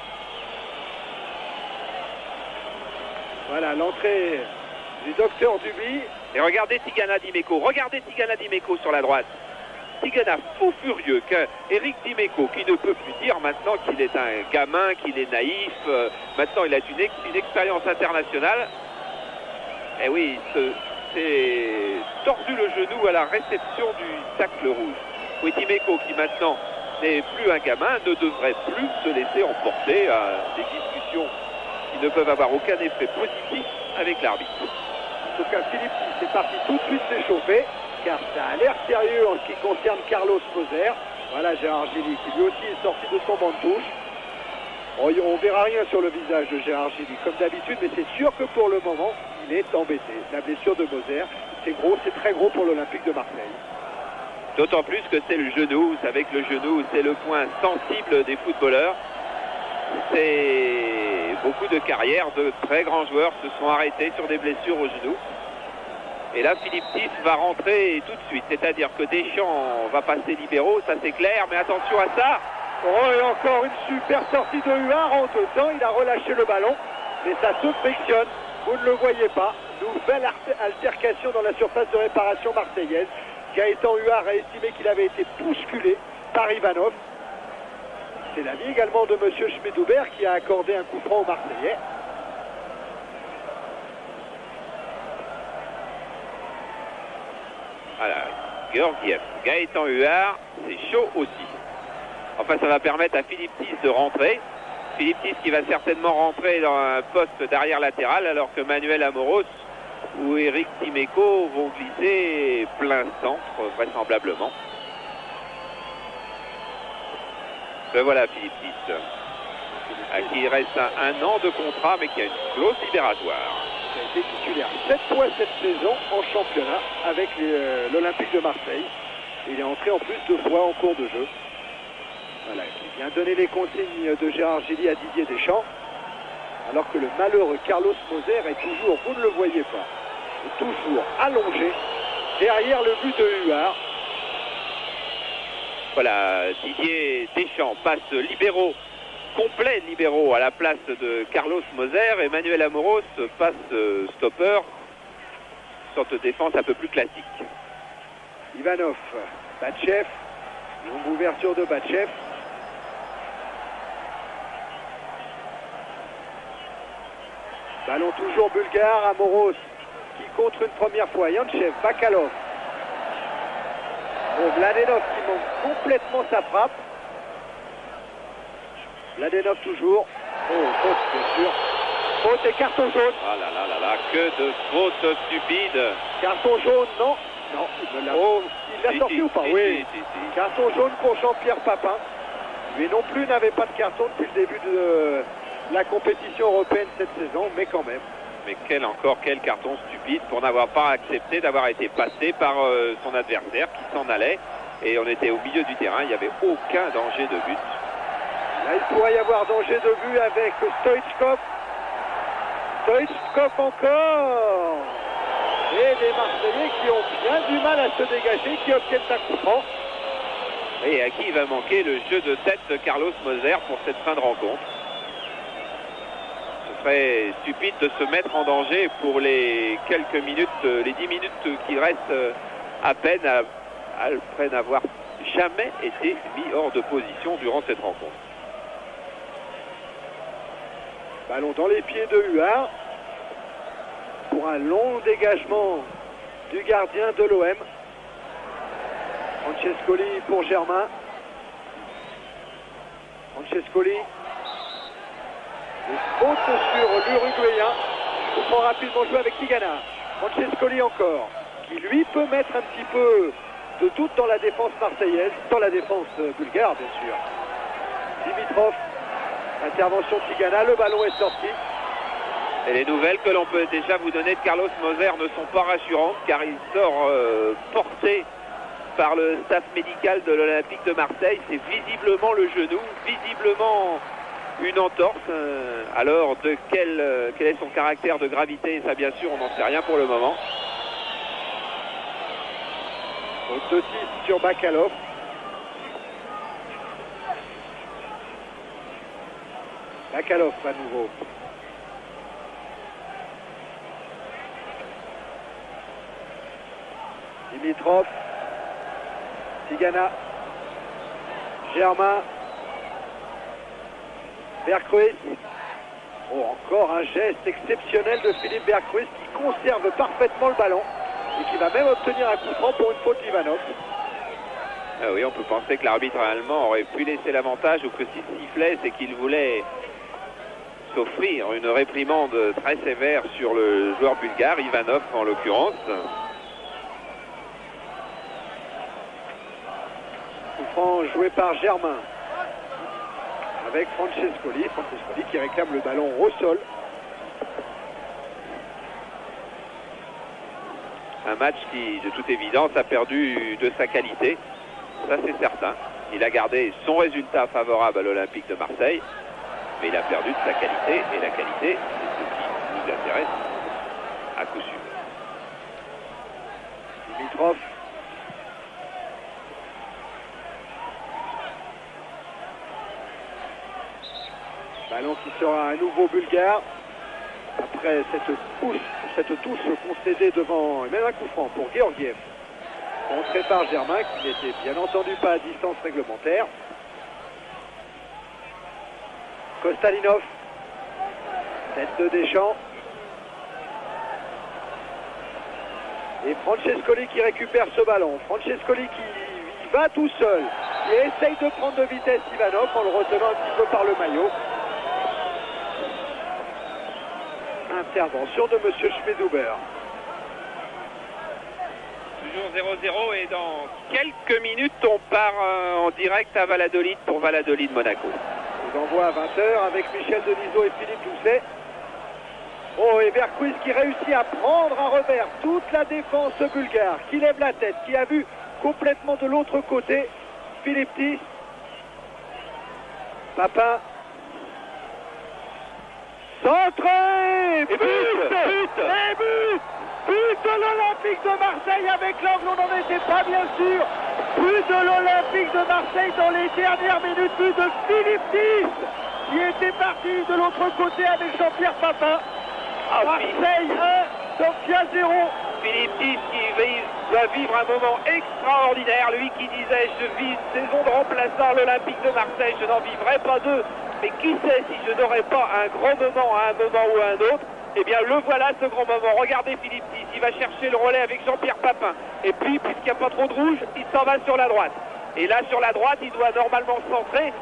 Voilà l'entrée du docteur Duby. Et regardez Tigana Dimeco. Regardez Tigana Dimeco sur la droite. Tigana fou furieux qu'Eric Dimeco, qui ne peut plus dire maintenant qu'il est un gamin, qu'il est naïf. Maintenant, il a une expérience internationale. Et oui, c'est tordu le genou à la réception du tacle rouge. Oui, Dimeco, qui maintenant n'est plus un gamin, ne devrait plus se laisser emporter à des discussions qui ne peuvent avoir aucun effet positif avec l'arbitre. En tout cas, Philippe est parti tout de suite s'échauffer, car ça a l'air sérieux en ce qui concerne Carlos Moser. Voilà Gérard Gilly, qui lui aussi est sorti de son banc de touche. On verra rien sur le visage de Gérard Gilly, comme d'habitude, mais c'est sûr que pour le moment, il est embêté. La blessure de Moser, c'est gros, c'est très gros pour l'Olympique de Marseille. D'autant plus que c'est le genou. Vous savez que le genou, c'est le point sensible des footballeurs. C'est beaucoup de carrières de très grands joueurs se sont arrêtés sur des blessures au genou. Et là, Philippe Tis va rentrer tout de suite. C'est-à-dire que Deschamps va passer libéraux, ça c'est clair. Mais attention à ça. Oh, et encore une super sortie de Huard en deux temps. Il a relâché le ballon, mais ça se frictionne. Vous ne le voyez pas. Nouvelle altercation dans la surface de réparation marseillaise. Gaëtan Huard a estimé qu'il avait été bousculé par Ivanov. C'est l'avis également de M. Schmidhuber qui a accordé un coup franc aux Marseillais. Voilà, Georgiev, Gaëtan Huard, c'est chaud aussi. Enfin, ça va permettre à Philippe Tis de rentrer. Philippe Tis qui va certainement rentrer dans un poste d'arrière latéral, alors que Manuel Amoros ou Eric Dimeco vont glisser plein centre, vraisemblablement. Ben voilà Philippe Tis, à qui il reste un an de contrat, mais qui a une clause libératoire. Il a été titulaire 7 fois cette saison en championnat avec l'Olympique de Marseille. Il est entré en plus 2 fois en cours de jeu. Voilà, il vient donner les consignes de Gérard Gilly à Didier Deschamps. Alors que le malheureux Carlos Moser est toujours, vous ne le voyez pas, est toujours allongé derrière le but de Huard. Voilà, Didier Deschamps passe libéraux, complet libéraux à la place de Carlos Moser. Emmanuel Amoros passe stopper, sorte de défense un peu plus classique. Ivanov, Batchev, longue ouverture de Batchev. Ballon toujours bulgare, Amoros qui contre une première fois, Yanchev, Bakalov. Oh, Mladenov qui manque complètement sa frappe. Mladenov toujours. Oh, faute bien sûr. Faute et carton jaune. Ah là là là là, que de fautes stupides. Carton jaune, non. Non, il l'a sorti ou pas? Oui. Si. Carton jaune pour Jean-Pierre Papin. Lui non plus n'avait pas de carton depuis le début de la compétition européenne cette saison, mais quand même. Mais quel carton stupide pour n'avoir pas accepté d'avoir été passé par son adversaire qui s'en allait. Et on était au milieu du terrain, il n'y avait aucun danger de but. Là, il pourrait y avoir danger de but avec Stoichkov. Stoichkov encore. Et des Marseillais qui ont bien du mal à se dégager, qui obtiennent un coup franc. Et à qui il va manquer le jeu de tête de Carlos Moser pour cette fin de rencontre. Ce serait stupide de se mettre en danger pour les quelques minutes, les 10 minutes qui restent à peine après n'avoir jamais été mis hors de position durant cette rencontre. Ballon dans les pieds de Huard pour un long dégagement du gardien de l'OM. Francescoli pour Germain. Francescoli. Faute sur l'Uruguayen. Il faut rapidement jouer avec Tigana. Francescoli encore, qui lui peut mettre un petit peu de doute dans la défense marseillaise, dans la défense bulgare bien sûr. Dimitrov, intervention de Tigana, le ballon est sorti. Et les nouvelles que l'on peut déjà vous donner de Carlos Moser ne sont pas rassurantes car il sort porté par le staff médical de l'Olympique de Marseille. C'est visiblement le genou, visiblement une entorse. Alors de quel est son caractère de gravité? Ça bien sûr on n'en sait rien pour le moment. Au 2-6 sur Bakalov. Bakalov à nouveau. Dimitrov. Tigana. Germain. Berghuis. Oh, encore un geste exceptionnel de Philippe Berghuis qui conserve parfaitement le ballon et qui va même obtenir un coup franc pour une faute d'Ivanov. Ah oui, on peut penser que l'arbitre allemand aurait pu laisser l'avantage ou que s'il sifflait, c'est qu'il voulait s'offrir une réprimande très sévère sur le joueur bulgare, Ivanov en l'occurrence. Coup franc joué par Germain avec Francescoli qui réclame le ballon au sol. Un match qui, de toute évidence, a perdu de sa qualité. Ça, c'est certain. Il a gardé son résultat favorable à l'Olympique de Marseille, mais il a perdu de sa qualité. Et la qualité, c'est ce qui nous intéresse à coup sûr. Dimitrov. Ballon qui sera un nouveau bulgare. Après cette touche concédée devant, et même un coup franc pour Georgiev. Contré par Germain, qui n'était bien entendu pas à distance réglementaire. Kostalinov. Tête de Deschamps. Et Francescoli qui récupère ce ballon. Francescoli qui va tout seul. Et essaye de prendre de vitesse Ivanov en le retenant un petit peu par le maillot. Intervention de M. Schmidhuber. Toujours 0-0 et dans quelques minutes on part en direct à Valladolid pour Valladolid Monaco. Nous envoie à 20h avec Michel Denisot et Philippe Doucet. Oh, et Berghuis qui réussit à prendre à revers toute la défense bulgare, qui lève la tête, qui a vu complètement de l'autre côté Philippe Tis. Papin. Centré. But de l'Olympique de Marseille avec l'angle, on n'en était pas bien sûr. But de l'Olympique de Marseille dans les dernières minutes. But de Philippe Tis qui était parti de l'autre côté avec Jean-Pierre Papin. Marseille 1, Sofia 0. Philippe Tis qui va vivre un moment extraordinaire. Lui qui disait je vis une saison de remplaçant à l'Olympique de Marseille, je n'en vivrai pas deux. Mais qui sait si je n'aurai pas un grand moment à un moment ou à un autre. Eh bien le voilà ce grand moment. Regardez Philippe Tis, il va chercher le relais avec Jean-Pierre Papin. Et puis puisqu'il n'y a pas trop de rouge, il s'en va sur la droite. Et là sur la droite, il doit normalement centrer.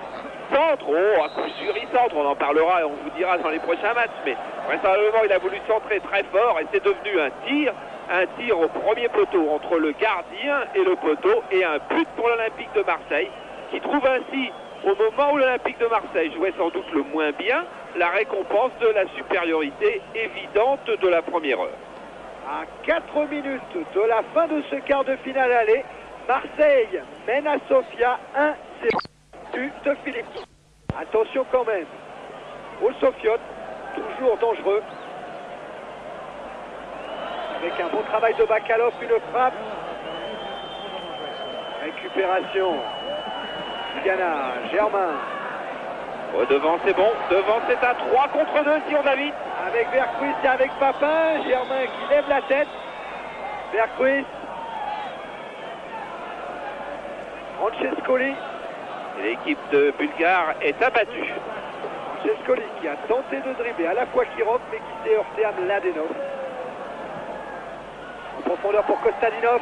Centre, oh à coup sûr il centre, on en parlera et on vous dira dans les prochains matchs. Mais vraisemblablement il a voulu centrer très fort et c'est devenu un tir au premier poteau entre le gardien et le poteau. Et un but pour l'Olympique de Marseille qui trouve ainsi, au moment où l'Olympique de Marseille jouait sans doute le moins bien, la récompense de la supériorité évidente de la première heure. À 4 minutes de la fin de ce quart de finale aller, Marseille mène à Sofia 1-0. But de Philippe. Attention quand même au Sofiote, toujours dangereux. Avec un bon travail de Bakalov, une frappe. Récupération. Tigana, Germain. Oh, devant c'est bon, devant c'est un 3 contre 2 si on va vite. Avec Berghuis et avec Papin, Germain qui lève la tête. Berghuis. Francescoli. L'équipe de Bulgare est abattue. Francescoli qui a tenté de dribbler à la fois Kirov mais qui s'est heurté à Mladenov. En profondeur pour Kostalinov.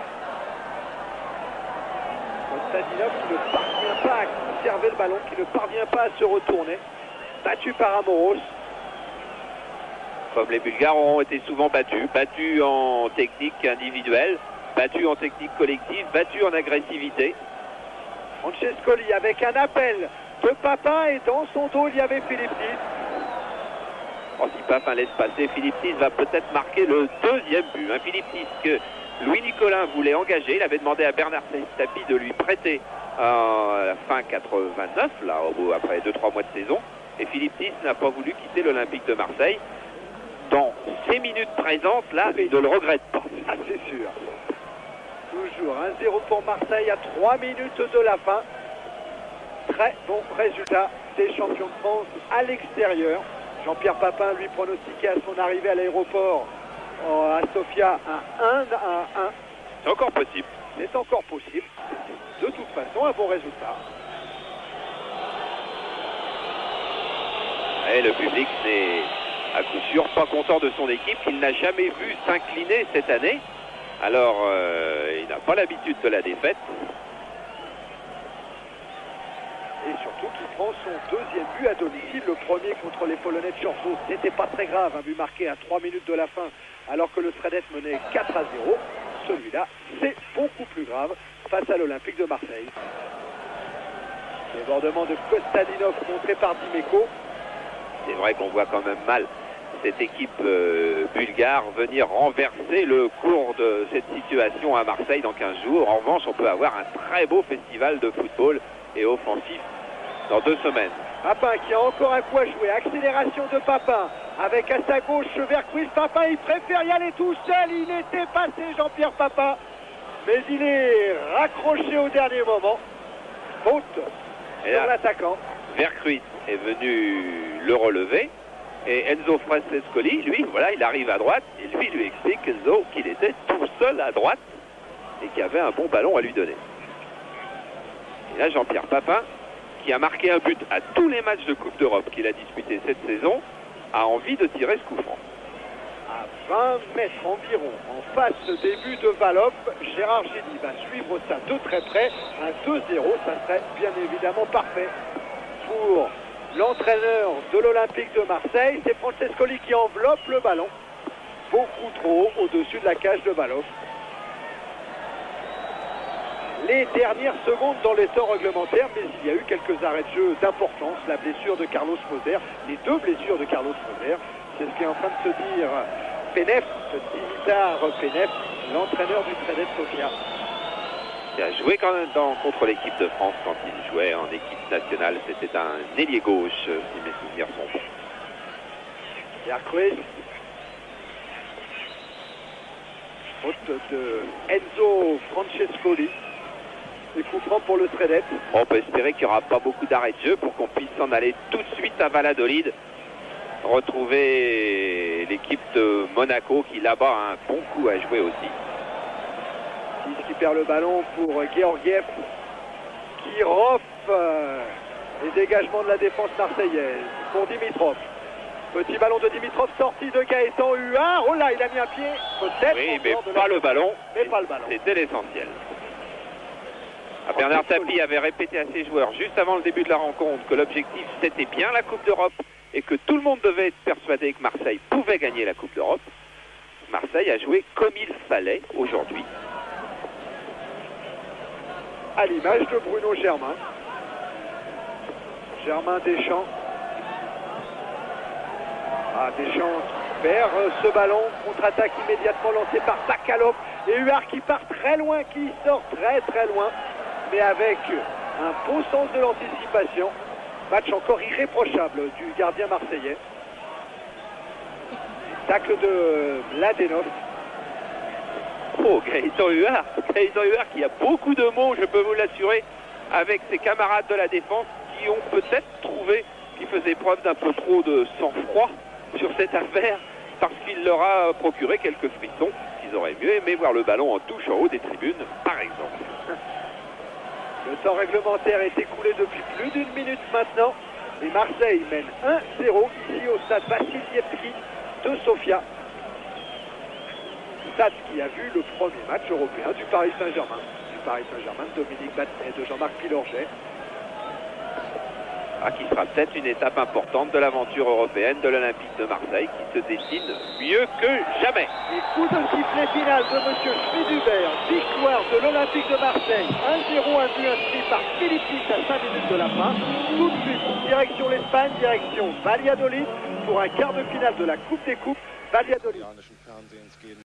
Kostalinov qui ne parvient pas à conserver le ballon, qui ne parvient pas à se retourner. Battu par Amoros. Comme les Bulgares ont été souvent battus en technique individuelle, battus en technique collective, battus en agressivité. Francescoli avec un appel de Papin et dans son dos il y avait Philippe Tis. Oh, si Papin laisse passer, Philippe Tis va peut-être marquer le deuxième but. Philippe Tis que Louis Nicolin voulait engager. Il avait demandé à Bernard Tapie de lui prêter à la fin 89, là, après 2-3 mois de saison. Et Philippe Tis n'a pas voulu quitter l'Olympique de Marseille. Dans ces minutes présentes, là, il ne le regrette pas. Ah, c'est sûr. Toujours 1-0 pour Marseille à 3 minutes de la fin. Très bon résultat des champions de France à l'extérieur. Jean-Pierre Papin lui pronostiquait à son arrivée à l'aéroport à Sofia un 1-1. C'est encore possible. C'est encore possible. De toute façon, un bon résultat. Et le public n'est à coup sûr pas content de son équipe. Il n'a jamais vu s'incliner cette année. Alors, il n'a pas l'habitude de la défaite. Et surtout qu'il prend son deuxième but à domicile. Le premier contre les Polonais de Chorso, c'était pas très grave. Un but marqué à 3 minutes de la fin, alors que le Stradec menait 4-0. Celui-là, c'est beaucoup plus grave face à l'Olympique de Marseille. Débordement de Kostadinov montré par Dimeco. C'est vrai qu'on voit quand même mal cette équipe bulgare venir renverser le cours de cette situation à Marseille dans 15 jours. En revanche, on peut avoir un très beau festival de football et offensif dans 2 semaines. Papin qui a encore un coup à jouer. Accélération de Papin avec à sa gauche Vercruis. Papin, il préfère y aller tout seul. Il était passé, Jean-Pierre Papin, mais il est raccroché au dernier moment. Faute sur l'attaquant. Vercruis est venu le relever. Et Enzo Francescoli, lui, voilà, il arrive à droite. Et lui explique, Enzo, qu'il était tout seul à droite et qu'il avait un bon ballon à lui donner. Et là, Jean-Pierre Papin, qui a marqué un but à tous les matchs de Coupe d'Europe qu'il a disputé cette saison, a envie de tirer ce coup franc. À 20 mètres environ, en face des buts de Valov, Gérard Gilly va suivre ça de très près. Un 2-0, ça serait bien évidemment parfait pour l'entraîneur de l'Olympique de Marseille. C'est Francescoli qui enveloppe le ballon beaucoup trop haut au-dessus de la cage de Valov. Les dernières secondes dans les temps réglementaires, mais il y a eu quelques arrêts de jeu d'importance. La blessure de Carlos Moser, les 2 blessures de Carlos Moser, c'est ce qui est en train de se dire Penef, Dimitar Penef, l'entraîneur du Stradec Sofia. Il a joué quand même contre l'équipe de France quand il jouait en équipe nationale. C'était un ailier gauche, si mes souvenirs sont bons. Vercruis. Faute de Enzo Francescoli. Et coup franc pour le Stradec. On peut espérer qu'il n'y aura pas beaucoup d'arrêts de jeu pour qu'on puisse s'en aller tout de suite à Valladolid. Retrouver l'équipe de Monaco qui là-bas a un bon coup à jouer aussi. Qui perd le ballon pour Georgiev. Kirov. Les dégagements de la défense marseillaise pour Dimitrov. Petit ballon de Dimitrov, sorti de Gaëtan Huard. Oh là, il a mis un pied. Peut-être. Oui, mais pas le ballon. Mais pas le ballon. C'était l'essentiel. Bernard Tapie avait répété à ses joueurs juste avant le début de la rencontre que l'objectif c'était bien la Coupe d'Europe et que tout le monde devait être persuadé que Marseille pouvait gagner la Coupe d'Europe. Marseille a joué comme il fallait aujourd'hui. À l'image de Bruno Germain. Germain Deschamps. Deschamps qui perd ce ballon. Contre-attaque immédiatement lancée par Bakalov. Et Huard qui part très loin, qui sort très loin. Mais avec un beau sens de l'anticipation. Match encore irréprochable du gardien marseillais. Tacle de Mladenov. Oh, Gaëtan Huard qui a beaucoup de mots, je peux vous l'assurer, avec ses camarades de la défense qui ont peut-être trouvé qu'il faisait preuve d'un peu trop de sang-froid sur cette affaire parce qu'il leur a procuré quelques frissons. Ils auraient mieux aimé voir le ballon en touche en haut des tribunes, par exemple. Le temps réglementaire est écoulé depuis plus d'1 minute maintenant. Et Marseille mène 1-0 ici au stade Vassilievski de Sofia. Stade qui a vu le premier match européen du Paris Saint-Germain. Du Paris Saint-Germain de Dominique Battenet, de Jean-Marc Pilorget. qui sera peut-être une étape importante de l'aventure européenne de l'Olympique de Marseille qui se dessine mieux que jamais. Et coup de sifflet final de M. Schmid-Hubert, victoire de l'Olympique de Marseille, 1-0, un but inscrit par Philippe Lis à 5 minutes de la fin. Tout de suite, direction l'Espagne, direction Valladolid pour un quart de finale de la Coupe des Coupes, Valladolid.